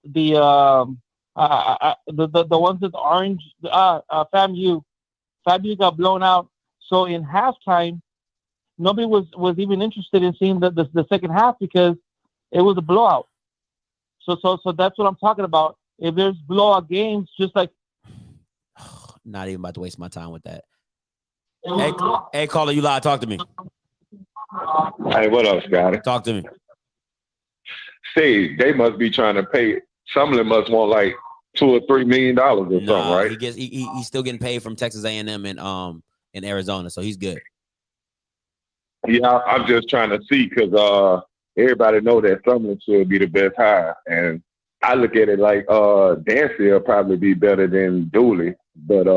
the ones with orange, FAMU got blown out. So in halftime, nobody was even interested in seeing the second half because it was a blowout. So that's what I'm talking about. If there's blowout games, just like not even about to waste my time with that. Hey, caller, you live. Talk to me. Hey, what up, Scotty? Talk to me. See, they must be trying to pay. Sumlin must want like $2 or $3 million or something, right? He's still getting paid from Texas A&M and in Arizona, so he's good. Yeah, I'm just trying to see because everybody know that Sumlin should be the best hire, and I look at it like Dancy will probably be better than Dooley, but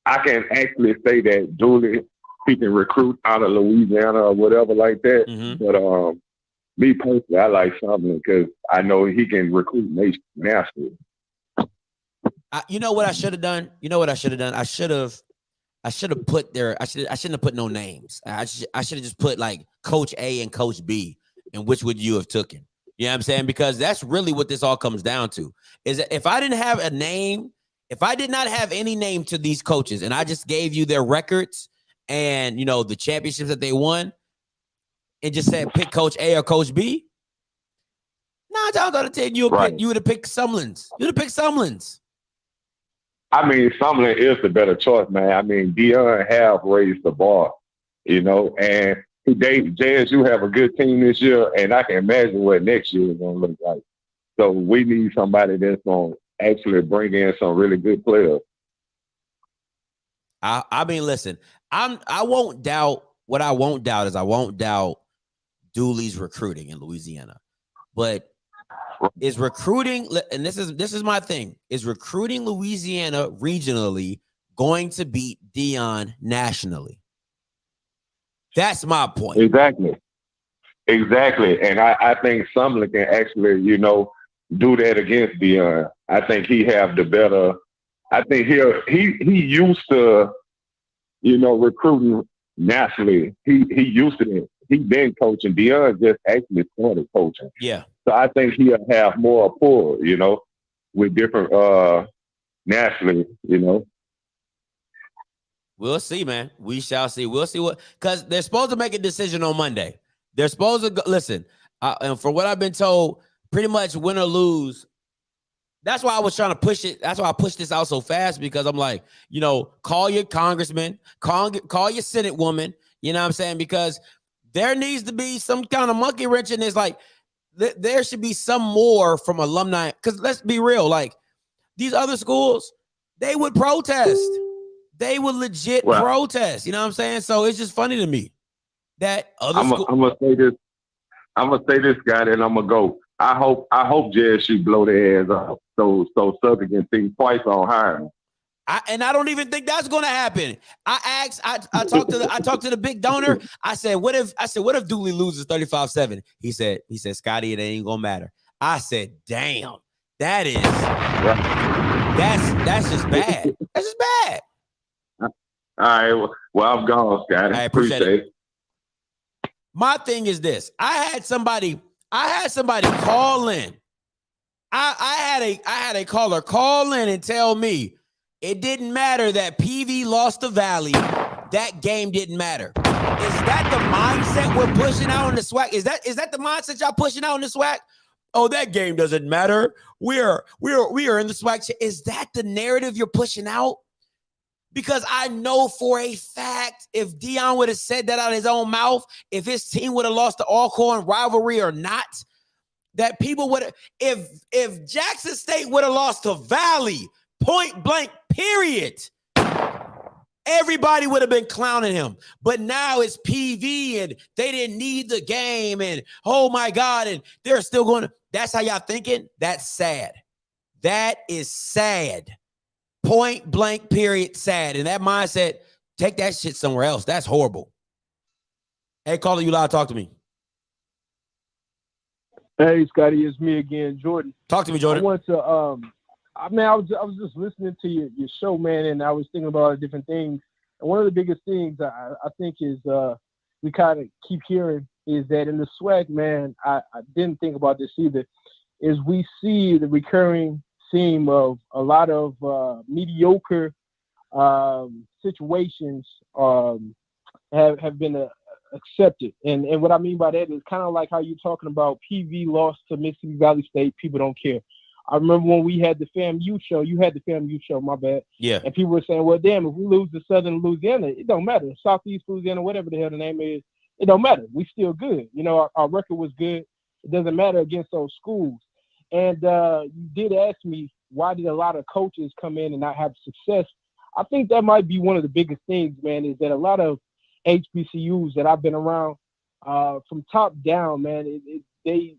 I can actually say that Dooley, he can recruit out of Louisiana or whatever like that. Mm-hmm. But me personally, I like Sumlin because I know he can recruit nationally. You know what I should have done? I should have put I shouldn't have put no names. I should have just put like Coach A and Coach B, and which would you have taken? You know what I'm saying? Because that's really what this all comes down to. Is that if I didn't have a name, if I did not have any name to these coaches, and I just gave you their records and the championships that they won, and just said pick Coach A or Coach B, 9 times out of 10 you would have picked Sumlin's. You would have picked Sumlin's. I mean, Sumlin is the better choice, man. I mean, Dion have raised the bar, and JSU have a good team this year, and I can imagine what next year is going to look like. So we need somebody that's going to actually bring in some really good players. I mean, listen, I won't doubt. What I won't doubt is I won't doubt Dooley's recruiting in Louisiana, but is recruiting, and this is my thing, is recruiting Louisiana regionally going to beat Dion nationally? That's my point. Exactly. And I think Sumlin can actually, do that against Dion. I think he have the better. I think he used to, recruiting nationally. He used to it. He been coaching. Dion just actually started coaching. Yeah. So I think he'll have more pull, with different nationally, We'll see, man. We shall see. We'll see because they're supposed to make a decision on Monday. They're supposed to go, listen. And from what I've been told, pretty much win or lose. That's why I was trying to push it. That's why I pushed this out so fast, because I'm like, call your congressman, call your Senate woman. You know what I'm saying? Because there needs to be some kind of monkey wrench in this. Like, there should be some more from alumni. Because let's be real, like these other schools, they would protest. They would legit protest. You know what I'm saying? So it's just funny to me that other schools. I'm gonna say this, guy, and I'm gonna go. I hope JSU blow their ass up so Southern can think twice on hiring. I don't even think that's gonna happen. I talked to the big donor. I said, what if Dooley loses 35-7? He said, Scotty, it ain't gonna matter. I said, damn, that's just bad. That's just bad. All right, well, I'm gone, Scotty. I appreciate it. My thing is this: I had somebody call in. I had a caller call in and tell me it didn't matter that PV lost to Valley. That game didn't matter. Is that the mindset we're pushing out on the SWAC? Is that the mindset y'all pushing out on the SWAC? Oh, that game doesn't matter. We are in the SWAC. Is that the narrative you're pushing out? Because I know for a fact, if Dion would have said that out of his own mouth, if his team would have lost the Alcorn rivalry or not, that people would have, if Jackson State would have lost to Valley, point blank, period, everybody would have been clowning him. But now it's PV and they didn't need the game and oh my God, and they're still going to, that's how y'all thinking? That's sad. That is sad. Point blank, period, sad. And that mindset, take that shit somewhere else. That's horrible. Hey, caller, you loud, talk to me. Hey, Scotty, it's me again, Jordan. Talk to me, Jordan. I want to, I was just listening to your show, man, and I was thinking about a lot of different things. And one of the biggest things I think is we kind of keep hearing is that in the SWAC, man, I didn't think about this either, is we see the recurring theme of a lot of mediocre situations have been accepted. And what I mean by that is kind of like how you're talking about PV lost to Mississippi Valley State, people don't care. I remember when we had the FAMU show, you had the FAMU show, my bad. Yeah. And people were saying, well, damn, if we lose to Southern Louisiana, it don't matter. Southeast Louisiana, whatever the hell the name is, it don't matter. We still good. You know, our record was good. It doesn't matter against those schools. And you did ask me, why did a lot of coaches come in and not have success? I think that might be one of the biggest things, man, is that a lot of HBCUs that I've been around from top down, man, they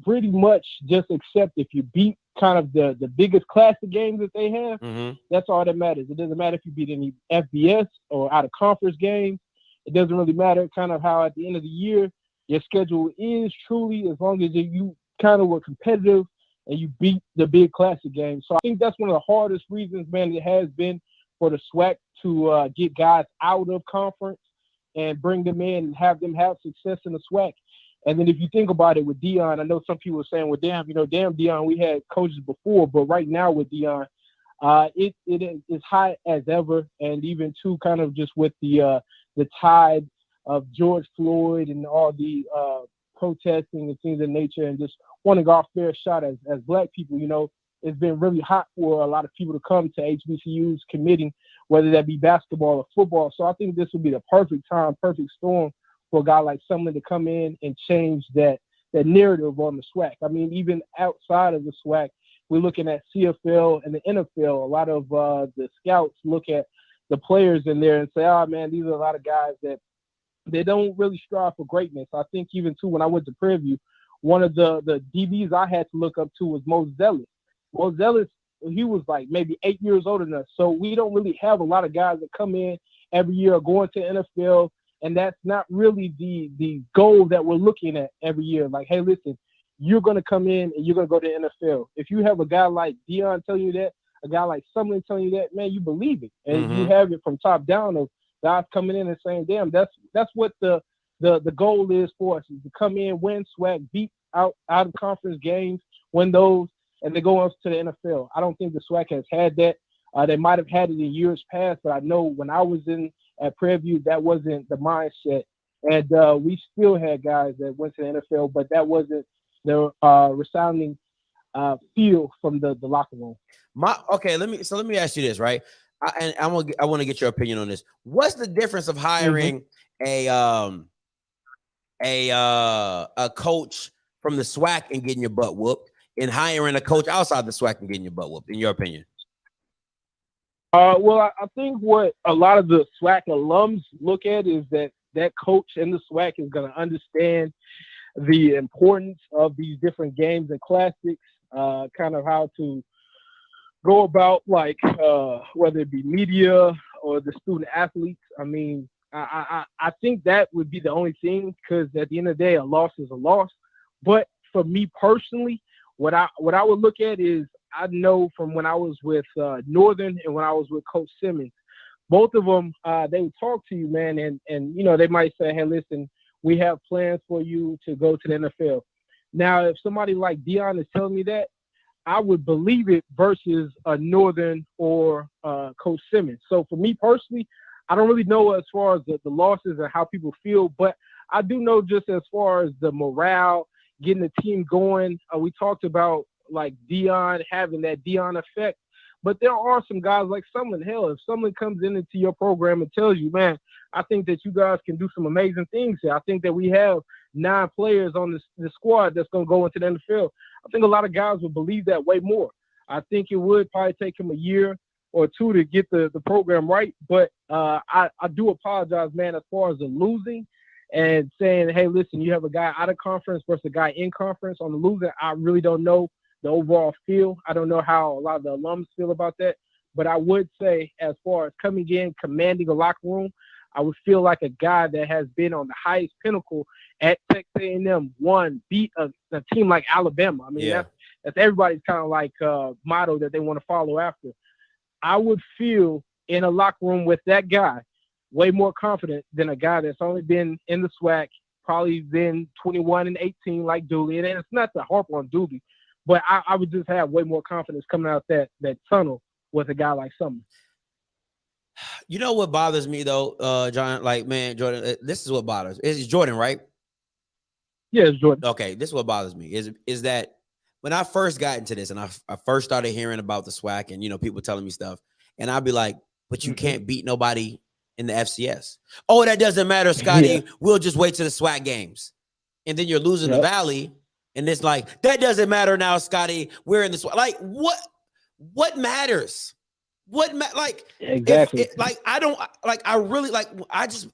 pretty much just accept if you beat kind of the biggest classic games that they have, that's all that matters. It doesn't matter if you beat any FBS or out of conference games. It doesn't really matter kind of how at the end of the year your schedule is truly, as long as you kind of were competitive and you beat the big classic games. So I think that's one of the hardest reasons, man, it has been for the SWAC to get guys out of conference and bring them in and have them have success in the SWAC. And then if you think about it with Dion, I know some people are saying, well, damn Dion, we had coaches before, but right now with Dion, it is high as ever. And even too, kind of just with the tide of George Floyd and all the protesting and things of nature and just wanting our fair shot as Black people, you know, it's been really hot for a lot of people to come to HBCUs committing, whether that be basketball or football. So I think this would be the perfect time, perfect storm for a guy like Sumlin to come in and change that narrative on the SWAC. I mean, even outside of the SWAC, we're looking at CFL and the NFL. A lot of the scouts look at the players in there and say, oh, man, these are a lot of guys that they don't really strive for greatness. I think even, too, when I went to Prairie View, one of the DBs I had to look up to was Moseby St. Moseby St, he was like maybe 8 years older than us. So we don't really have a lot of guys that come in every year going to NFL, and that's not really the goal that we're looking at every year. Like, hey, listen, you're going to come in and you're going to go to the NFL. If you have a guy like Dion telling you that, a guy like Sumlin telling you that, man, you believe it. And you have it from top down of guys coming in and saying, damn, that's what the goal is for us, is to come in, win SWAC, beat out of conference games, win those, and they go on to the NFL. I don't think the SWAC has had that. They might have had it in years past, but I know when I was at Prairie View, that wasn't the mindset. And we still had guys that went to the NFL, but that wasn't the resounding feel from the locker room. Let me ask you this, right? I want to get your opinion on this. What's the difference of hiring a coach from the SWAC and getting your butt whooped, and hiring a coach outside the SWAC and getting your butt whooped, in your opinion? Well, I think what a lot of the SWAC alums look at is that coach in the SWAC is going to understand the importance of these different games and classics, kind of how to go about, like, whether it be media or the student athletes. I mean, I think that would be the only thing, because at the end of the day, a loss is a loss. But for me personally, what I would look at is, I know from when I was with Northern and when I was with Coach Simmons, both of them, they would talk to you, man, and you know, they might say, hey, listen, we have plans for you to go to the NFL. Now, if somebody like Dion is telling me that, I would believe it versus a Northern or Coach Simmons. So for me personally, I don't really know as far as the losses and how people feel, but I do know just as far as the morale, getting the team going. We talked about like Dion having that Dion effect, but there are some guys like Sumlin. Hell, if someone comes into your program and tells you, man, I think that you guys can do some amazing things here. I think that we have 9 players on the squad that's going to go into the NFL. I think a lot of guys would believe that way more. I think it would probably take him a year or 2 to get the program right. But I do apologize, man, as far as the losing and saying, hey, listen, you have a guy out of conference versus a guy in conference. On the losing, I really don't know the overall feel. I don't know how a lot of the alums feel about that. But I would say, as far as coming in, commanding a locker room, I would feel like a guy that has been on the highest pinnacle at Texas A&M, beat a team like Alabama. I mean, that's everybody's kind of like motto that they want to follow after. I would feel in a locker room with that guy way more confident than a guy that's only been in the SWAC, probably been 21 and 18 like Dooley. And it's not to harp on Dooley, but I would just have way more confidence coming out that tunnel with a guy like Sumlin. You know what bothers me though, John? Like, man, Jordan, this is what bothers. It's Jordan, right? Yeah, it's Jordan. Okay, this is what bothers me is that when I first got into this and I first started hearing about the SWAC and, you know, people telling me stuff, and I'd be like, but you can't beat nobody in the FCS. Oh, that doesn't matter, Scotty. Yeah. We'll just wait to the SWAC games. And then you're losing the Valley, and it's like, that doesn't matter now, Scotty. We're in the SWAC. Like, what matters? Like, exactly.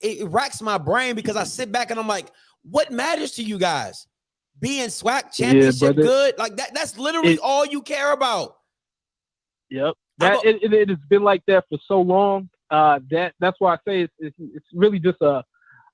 It racks my brain because I sit back and I'm like, what matters to you guys? Being SWAC championship good? Like that's literally all you care about. Yep. It has been like that for so long. That's why I say it's really just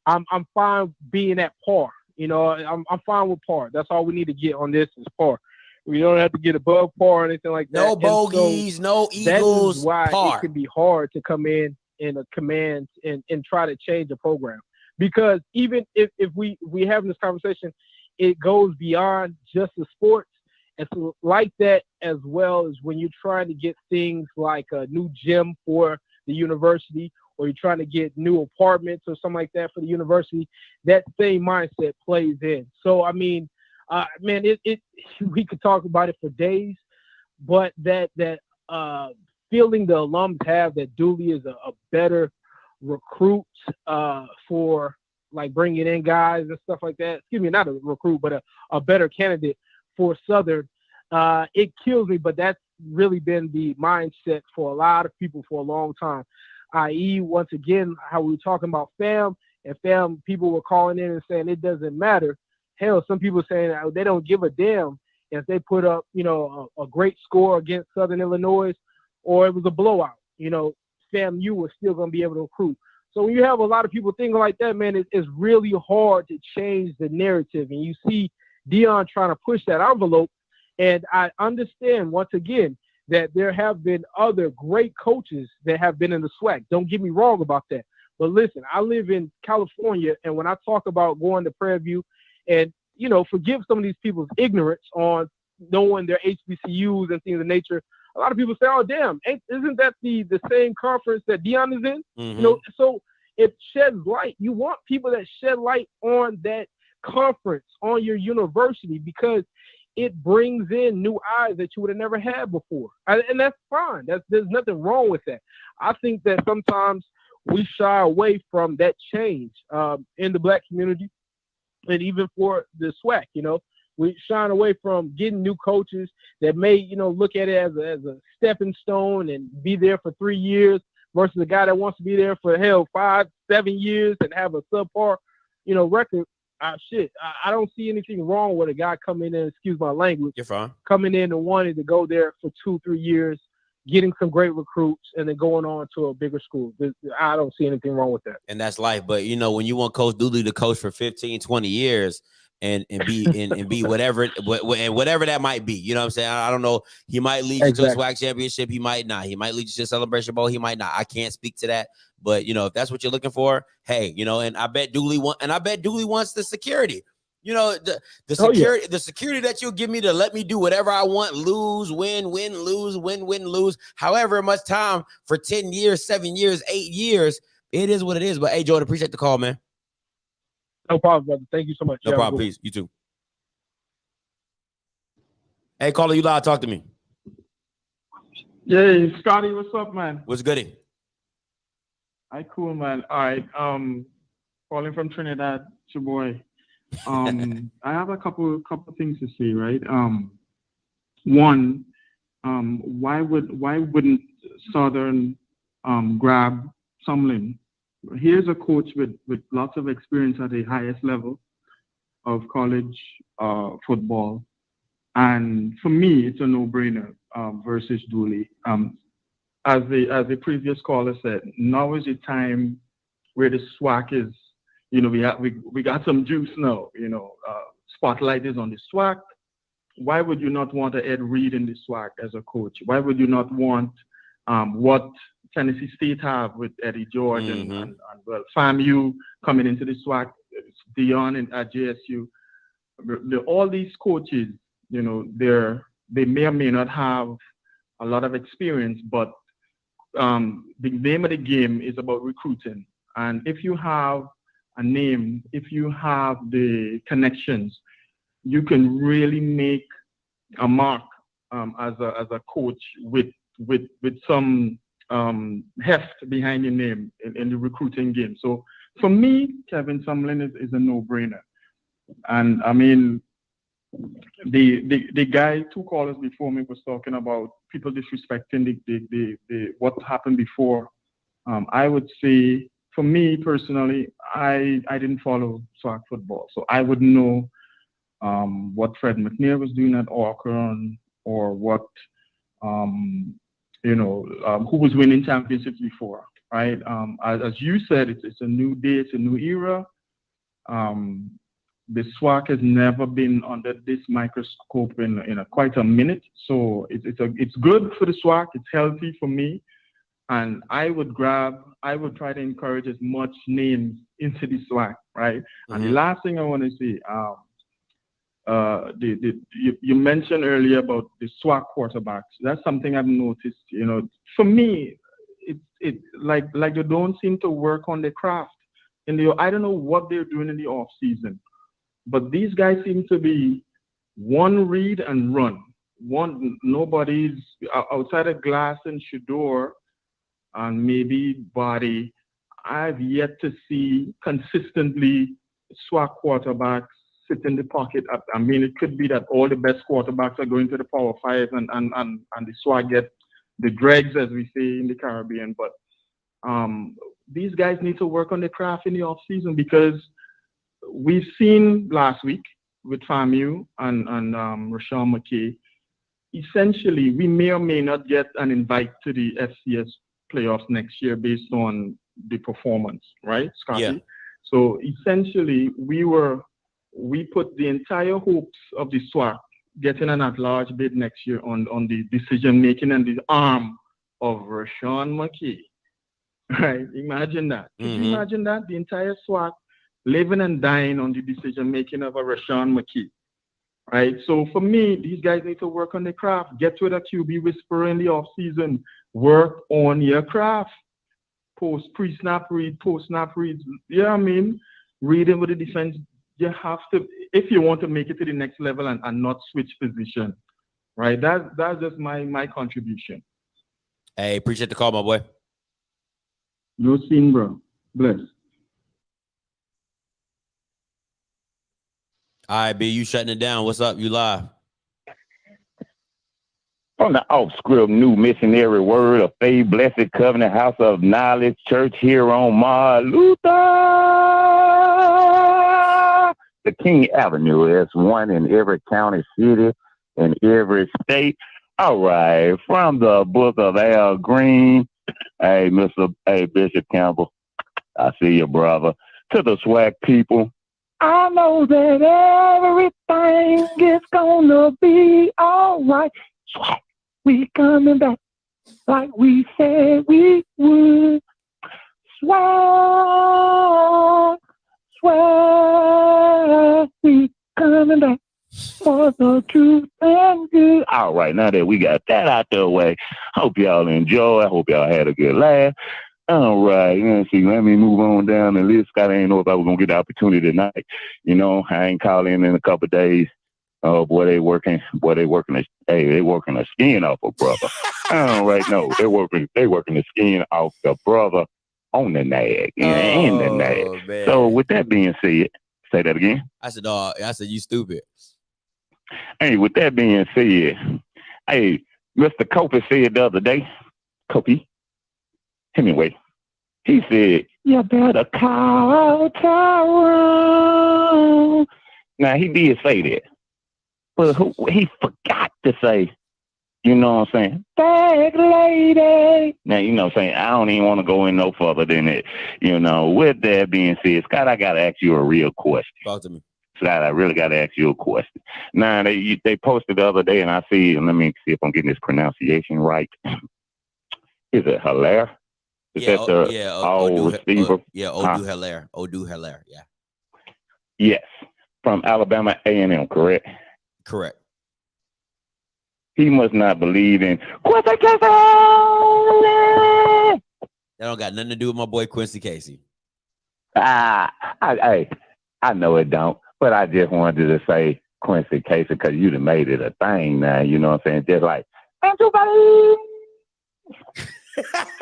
I'm fine being at par. You know, I'm fine with par. That's all we need to get on this is par. We don't have to get above par or anything like that. No bogeys, no eagles. That is why par. it can be hard to come in a command and try to change the program. Because even if we having this conversation, it goes beyond just the sports. It's like that as well as when you're trying to get things like a new gym for the university, or you're trying to get new apartments or something like that for the university. That same mindset plays in. So I mean, man, we could talk about it for days, but that feeling the alums have that Dooley is a better recruit for like bringing in guys and stuff like that. Excuse me, not a recruit, but a better candidate for Southern. It kills me, but that's really been the mindset for a lot of people for a long time. I.e., once again, how we were talking about FAM, and FAM people were calling in and saying it doesn't matter. Hell, some people saying they don't give a damn if they put up, you know, a great score against Southern Illinois or it was a blowout. You know, FAMU was still going to be able to recruit. So when you have a lot of people thinking like that, man, it's really hard to change the narrative. And you see Dion trying to push that envelope. And I understand, once again, that there have been other great coaches that have been in the SWAC. Don't get me wrong about that. But listen, I live in California, and when I talk about going to Prairie View, and, you know, forgive some of these people's ignorance on knowing their HBCUs and things of nature, a lot of people say, oh, damn, isn't that the same conference that Dion is in? Mm-hmm. You know, so it sheds light. You want people that shed light on that conference, on your university, because it brings in new eyes that you would have never had before. And that's fine. There's nothing wrong with that. I think that sometimes we shy away from that change in the Black community, and even for the SWAC, you know, we shy away from getting new coaches that may, you know, look at it as a stepping stone and be there for 3 years versus a guy that wants to be there for 5-7 years and have a subpar, you know, record. I don't see anything wrong with a guy coming in, excuse my language. You're fine. Coming in and wanting to go there for 2-3 years, getting some great recruits, and then going on to a bigger school. I don't see anything wrong with that. And that's life. But, you know, when you want Coach Dooley to coach for 15, 20 years and be whatever that might be, you know what I'm saying? I don't know. He might lead you to a SWAC championship. He might not. He might lead you to a Celebration Bowl. He might not. I can't speak to that. But, you know, if that's what you're looking for, hey, you know, and I bet Dooley wants the security. You know, the security, the security that you'll give me to let me do whatever I want, lose, win, lose, win, lose, however much time for 10 years, 7 years, 8 years. It is what it is. But hey, Jordan, appreciate the call, man. No problem, brother. Thank you so much. No problem. Peace. You too. Hey, caller, you live. Talk to me. Yeah, Scotty, what's up, man? What's goody? Hi, cool, man. All right. Calling from Trinidad, it's your boy. I have a couple things to say, right? One, why wouldn't Southern grab Sumlin? Here's a coach with lots of experience at the highest level of college football, and for me, it's a no-brainer versus Dooley. As the previous caller said, now is the time where the SWAC is. You know, we got some juice now. You know, spotlight is on the SWAC. Why would you not want Ed Reed in the SWAC as a coach? Why would you not want what Tennessee State have with Eddie George and well, FAMU coming into the SWAC, Dion and at JSU. All these coaches, you know, they may or may not have a lot of experience, but the name of the game is about recruiting. And if you have a name, if you have the connections, you can really make a mark as a coach with some heft behind your name in the recruiting game. So for me, Kevin Sumlin is a no-brainer. And I mean, the guy, 2 callers before me, was talking about people disrespecting the what happened before. I would say, for me personally, I didn't follow SWAC football, so I wouldn't know what Fred McNair was doing at Auburn or what who was winning championships before, right? As you said, it's a new day, it's a new era. The SWAC has never been under this microscope in quite a minute, so it's good for the SWAC. It's healthy for me, and I would try to encourage as much names into the SWAC, right? And the last thing I want to say, you mentioned earlier about the SWAC quarterbacks. That's something I've noticed. You know, for me, it like they don't seem to work on their craft. I don't know what they're doing in the off season. But these guys seem to be one read and run. Nobody's outside of Glass and Shador and maybe Body. I've yet to see consistently SWAC quarterbacks sit in the pocket. I mean, it could be that all the best quarterbacks are going to the Power 5 and the SWAC get the dregs, as we say in the Caribbean. But these guys need to work on their craft in the off season, because we've seen last week with FAMU and Rashawn McKay, essentially, we may or may not get an invite to the FCS playoffs next year based on the performance, right, Scotty? Yeah. So essentially, we put the entire hopes of the SWAC getting an at-large bid next year on the decision-making and the arm of Rashawn McKay, right? Imagine that. Can you imagine that? The entire SWAC living and dying on the decision-making of a Rashawn McKay, right? So for me, these guys need to work on their craft. Get with a QB whisperer in the offseason. Work on your craft. Pre-snap read, post-snap reads. Yeah, I mean, reading with the defense. You have to, if you want to make it to the next level and not switch position, right? That's just my contribution. Hey, appreciate the call, my boy. No scene, bro. Bless. All right, B, you shutting it down. What's up? You live. From the OFFScript New Missionary Word of Faith, Blessed Covenant House of Knowledge Church here on Luther, the King Avenue. There's one in every county, city, in every state. All right, from the book of Al Green. Hey, Bishop Campbell, I see you, brother. To the SWAC people, I know that everything is gonna be all right. SWAC, we coming back like we said we would. SWAC, we coming back for the truth and good. All right, now that we got that out the way, hope y'all enjoy. I hope y'all had a good laugh. All right, let's see. Let me move on down the list. I didn't know if I was gonna get the opportunity tonight. You know, I ain't calling in a couple of days. Oh, boy, they working the skin off a brother. All right, no, they working the skin off the brother on the nag and the nag. Man. So with that being said, say that again. I said, you stupid. Hey, with that being said, hey, Mr. Kofi said the other day, Hemingway, he said, you better call Tyrone. Now, he did say that, but he forgot to say, you know what I'm saying, bag lady. Now, you know what I'm saying, I don't even want to go in no further than that. You know, with that being said, Scott, I got to ask you a real question. Talk to me. Scott, I really got to ask you a question. Now, they posted the other day, and I see, and let me see if I'm getting this pronunciation right. Is it HLAIR? Is that the old receiver? Odu Hilaire. Yeah. Yes, from Alabama A&M, correct? Correct. He must not believe in Quincy Casey. That don't got nothing to do with my boy Quincy Casey. I know it don't, but I just wanted to say Quincy Casey because you done made it a thing now. You know what I'm saying? Just like,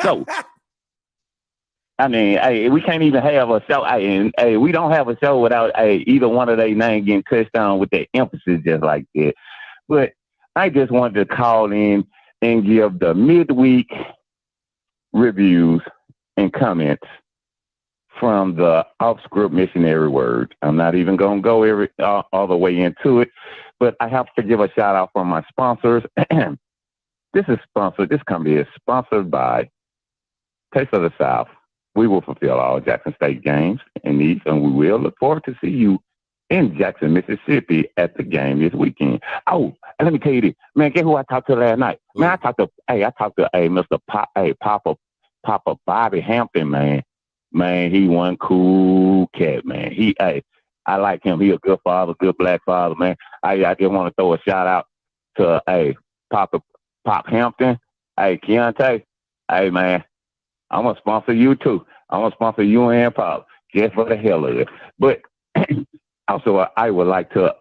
so, I mean, hey, we can't even have a show. Hey, we don't have a show without either one of their names getting touched on with that emphasis just like that. But I just wanted to call in and give the midweek reviews and comments from the OFFScript missionary word. I'm not even going to go all the way into it, but I have to give a shout out for my sponsors. This company is sponsored by Taste of the South. We will fulfill all Jackson State games and needs, and we will look forward to see you in Jackson, Mississippi at the game this weekend. Oh, and let me tell you this, man, guess who I talked to last night? Man, I talked to Mr. Papa Bobby Hampton, man. Man, he one cool cat, man. I like him. He a good father, good black father, man. I just want to throw a shout out to Pop Hampton. Hey, Keontae. Hey, man, I'm gonna sponsor you too. I'm gonna sponsor you and Pop just for the hell of it. But also, I would like to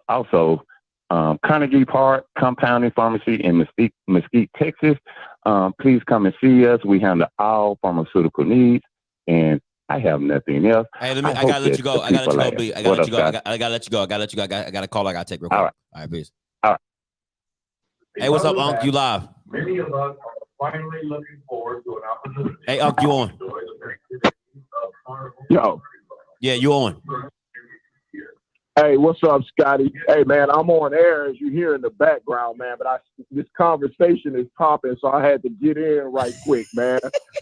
Carnegie Park Compounding Pharmacy in Mesquite, Texas. Please come and see us. We handle all pharmaceutical needs, and I have nothing else. Hey, I gotta let you go. I gotta let you go. I gotta let you go. I got a call I gotta take real quick. All right, peace. All right. Hey, what's up, Unc? You live? Many of us are finally looking forward to an opportunity. Hey, Unc, you on? Yo. Yeah, you on? Hey, what's up, Scotty? Hey, man, I'm on air as you hear in the background, man. But this conversation is popping, so I had to get in right quick, man,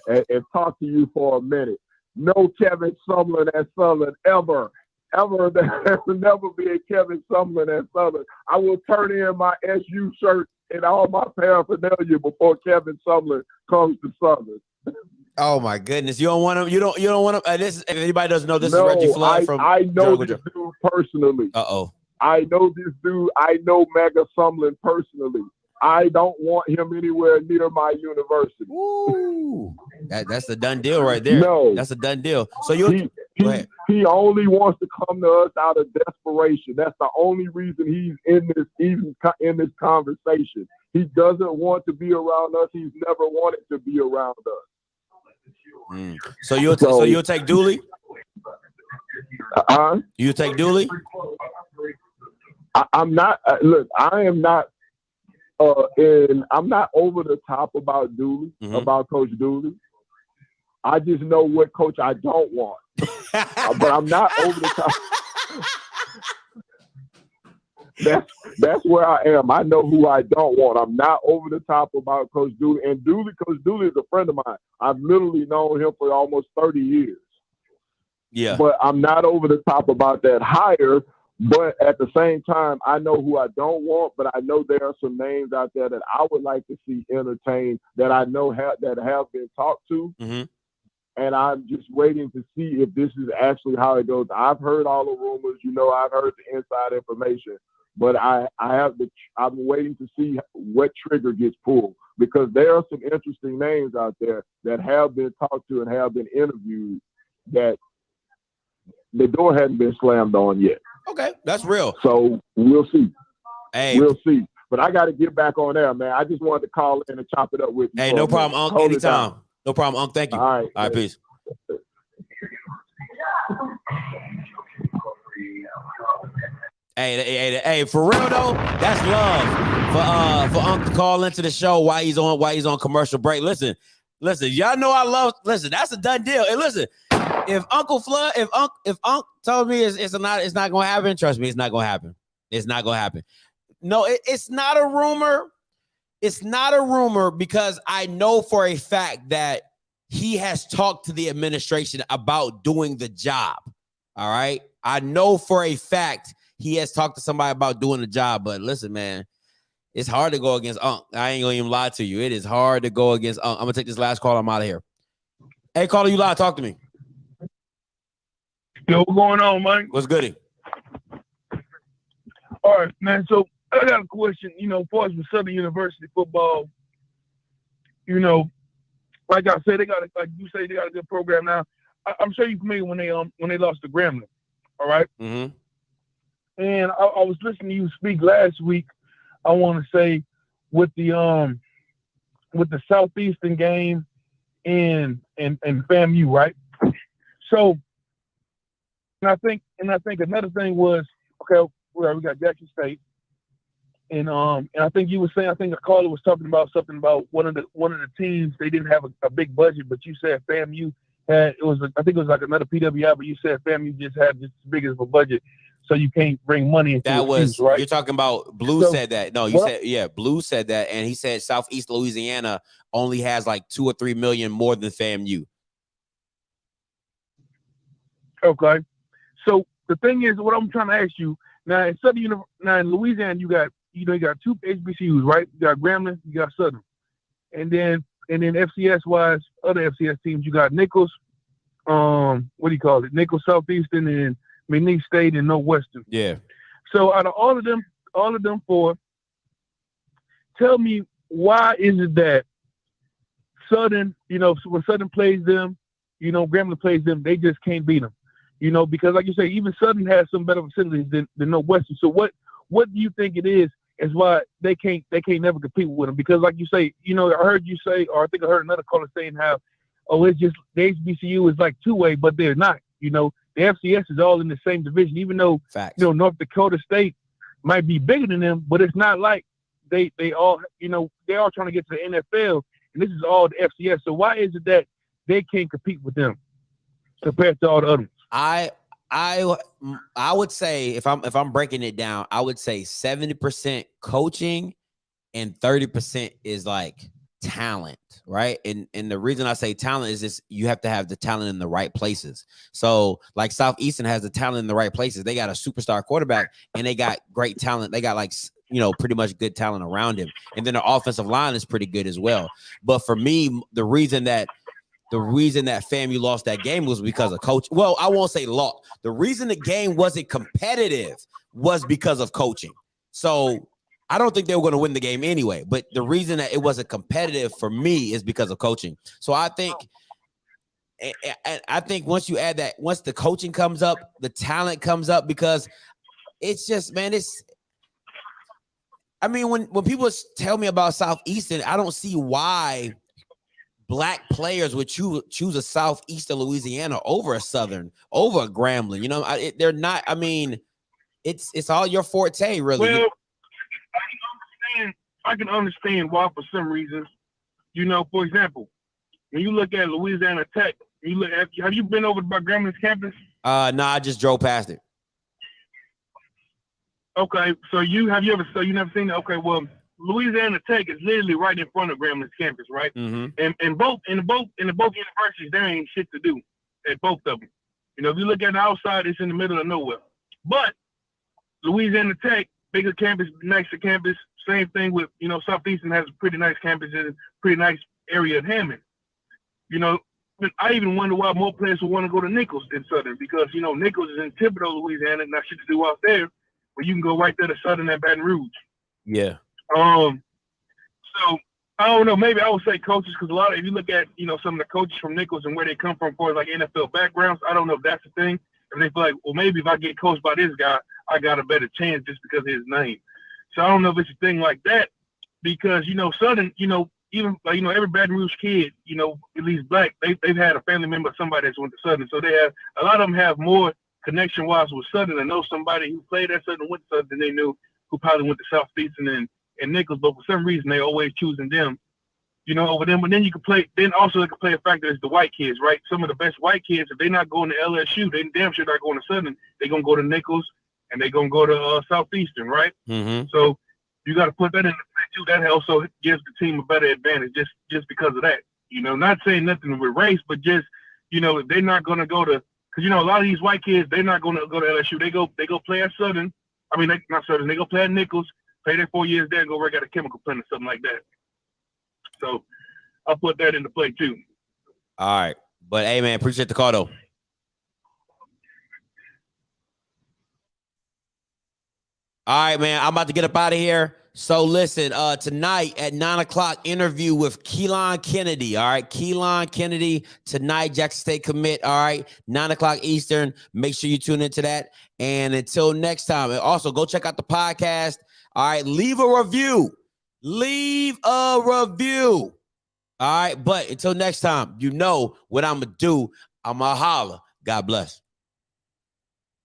and talk to you for a minute. No Kevin Sumlin at Southern ever. There will never be a Kevin Sumlin at Southern. I will turn in my SU shirt and all my paraphernalia before Kevin Sumlin comes to Southern. Oh my goodness! You don't want him. You don't want him. This, if anybody doesn't know, this is Reggie Flood from. I know this dude personally. I know this dude. I know Mega Sumlin personally. I don't want him anywhere near my university. Ooh, that's a done deal right there. No, that's a done deal. So he only wants to come to us out of desperation. That's the only reason he's in this conversation. He doesn't want to be around us. He's never wanted to be around us. So you'll take Dooley? You take Dooley? I'm not. Look, I am not. I'm not over the top about Dooley, about Coach Dooley. I just know what coach I don't want, but I'm not over the top. That's where I am. I know who I don't want. I'm not over the top about Coach Dooley. And Coach Dooley is a friend of mine. I've literally known him for almost 30 years. Yeah. But I'm not over the top about that hire. But at the same time, I know who I don't want, but I know there are some names out there that I would like to see entertained that I know that have been talked to. And I'm just waiting to see if this is actually how it goes. I've heard all the rumors, I've heard the inside information, but I'm waiting to see what trigger gets pulled, because there are some interesting names out there that have been talked to and have been interviewed that the door hasn't been slammed on yet. Okay, that's real. So we'll see. Hey, we'll see. But I got to get back on there, man. I just wanted to call in and chop it up with you. Hey, no problem, Unc. Anytime. No problem, Unc. Thank you. All right, peace. Hey, for real though, that's love for Unc to call into the show while he's on commercial break. Listen, y'all know I love. Listen, that's a done deal. And listen, if Uncle Flood, if Unc told me it's not gonna happen, trust me, it's not gonna happen. It's not gonna happen. No, it's not a rumor. It's not a rumor because I know for a fact that he has talked to the administration about doing the job. All right. I know for a fact he has talked to somebody about doing the job. But listen, man, it's hard to go against Unc. I ain't gonna even lie to you. It is hard to go against Unc. I'm gonna take this last call. I'm out of here. Hey, caller, you live. Talk to me. Yo, what's going on, man? What's goody? All right, man. So I got a question. You know, as far as with Southern University football, you know, like I said, like you say, they got a good program now. I'm sure you're familiar when they lost to Grambling. All right. Mm-hmm. And I was listening to you speak last week. I want to say with the Southeastern game and FAMU, right? So, and I think another thing was, okay, we got Jackson State, and I think you were saying, I think a caller was talking about something about one of the teams, they didn't have a big budget, but you said FAMU had, I think it was like another PWI, but you said FAMU just had just as big as a budget, so you can't bring money into that was teams, right? You're talking about Blue said that. No, you said, yeah, Blue said that, and he said Southeast Louisiana only has like 2 or 3 million more than FAMU. Okay, so the thing is, what I'm trying to ask you now, in Louisiana, you got 2 HBCUs, right? You got Grambling, you got Southern, and then FCS wise, other FCS teams, you got Nichols, Nichols Southeastern, and McNeese State and Northwestern. Yeah. So out of all of them 4, tell me, why is it that Southern, when Southern plays them, Grambling plays them, they just can't beat them? Because like you say, even Southern has some better facilities than Northwestern. So what do you think it is why they can't never compete with them? Because like you say, I heard you say, or I think I heard another caller saying how, it's just the HBCU is like two-way, but they're not. The FCS is all in the same division, even though North Dakota State might be bigger than them, but it's not like they all they are trying to get to the NFL, and this is all the FCS. So why is it that they can't compete with them compared to all the others? I would say, if I'm breaking it down, I would say 70% coaching and 30% is like talent, right? And the reason I say talent is just you have to have the talent in the right places. So like Southeastern has the talent in the right places. They got a superstar quarterback and they got great talent. They got pretty much good talent around him. And then the offensive line is pretty good as well. But for me, the reason that FAMU lost that game was because of coach. Well, I won't say lost. The reason the game wasn't competitive was because of coaching. So I don't think they were going to win the game anyway. But the reason that it wasn't competitive for me is because of coaching. So I think once you add that, once the coaching comes up, the talent comes up, because it's just, man, when people tell me about Southeastern, I don't see why Black players would choose a Southeastern Louisiana over a Southern, over a Grambling. They're not. I mean, it's all your forte, really. Well, I can understand why for some reasons. For example, when you look at Louisiana Tech, have you been over by Grambling's campus? No, I just drove past it. Okay, so you never seen it? Okay, well, Louisiana Tech is literally right in front of Grambling's campus, right? Mm-hmm. And both universities, there ain't shit to do at both of them. If you look at the outside, it's in the middle of nowhere. But Louisiana Tech, bigger campus, nicer campus. Same thing with Southeastern has a pretty nice campus and a pretty nice area of Hammond. I even wonder why more players would want to go to Nichols than Southern, because Nichols is in Thibodaux, Louisiana, not shit to do out there, but you can go right there to Southern and Baton Rouge. Yeah. So I don't know. Maybe I would say coaches, because if you look at some of the coaches from Nichols and where they come from, for like NFL backgrounds, I don't know if that's the thing. If they feel like, well, maybe if I get coached by this guy, I got a better chance just because of his name. So I don't know if it's a thing like that, because Southern, even like every Baton Rouge kid, at least Black, they've had a family member, somebody that's went to Southern, so they have a lot of them have more connection wise with Southern and know somebody who played at Southern, went to Southern, than they knew who probably went to Southeastern and Nichols, but for some reason they always choosing them, over them. But then you can play. Then also it can play a factor is the white kids, right? Some of the best white kids, if they're not going to LSU, they damn sure not going to Southern. They're gonna go to Nichols and they're gonna go to Southeastern, right? Mm-hmm. So you got to put that in the play too. That also gives the team a better advantage just because of that. Not saying nothing with race, but just if they're not gonna go to, because a lot of these white kids, they're not gonna go to LSU. They go play at Southern. I mean, not Southern. They go play at Nichols. Play their 4 years there and go work at a chemical plant or something like that. So I'll put that into play too. All right. But hey, man, appreciate the call though. All right, man. I'm about to get up out of here. So listen, tonight at 9:00, interview with Keelan Kennedy. All right, Keelan Kennedy tonight, Jackson State commit. All right, 9:00 Eastern. Make sure you tune into that. And until next time, and also go check out the podcast. All right, leave a review. Leave a review. All right, but until next time, you know what I'm gonna do. I'm gonna holler. God bless.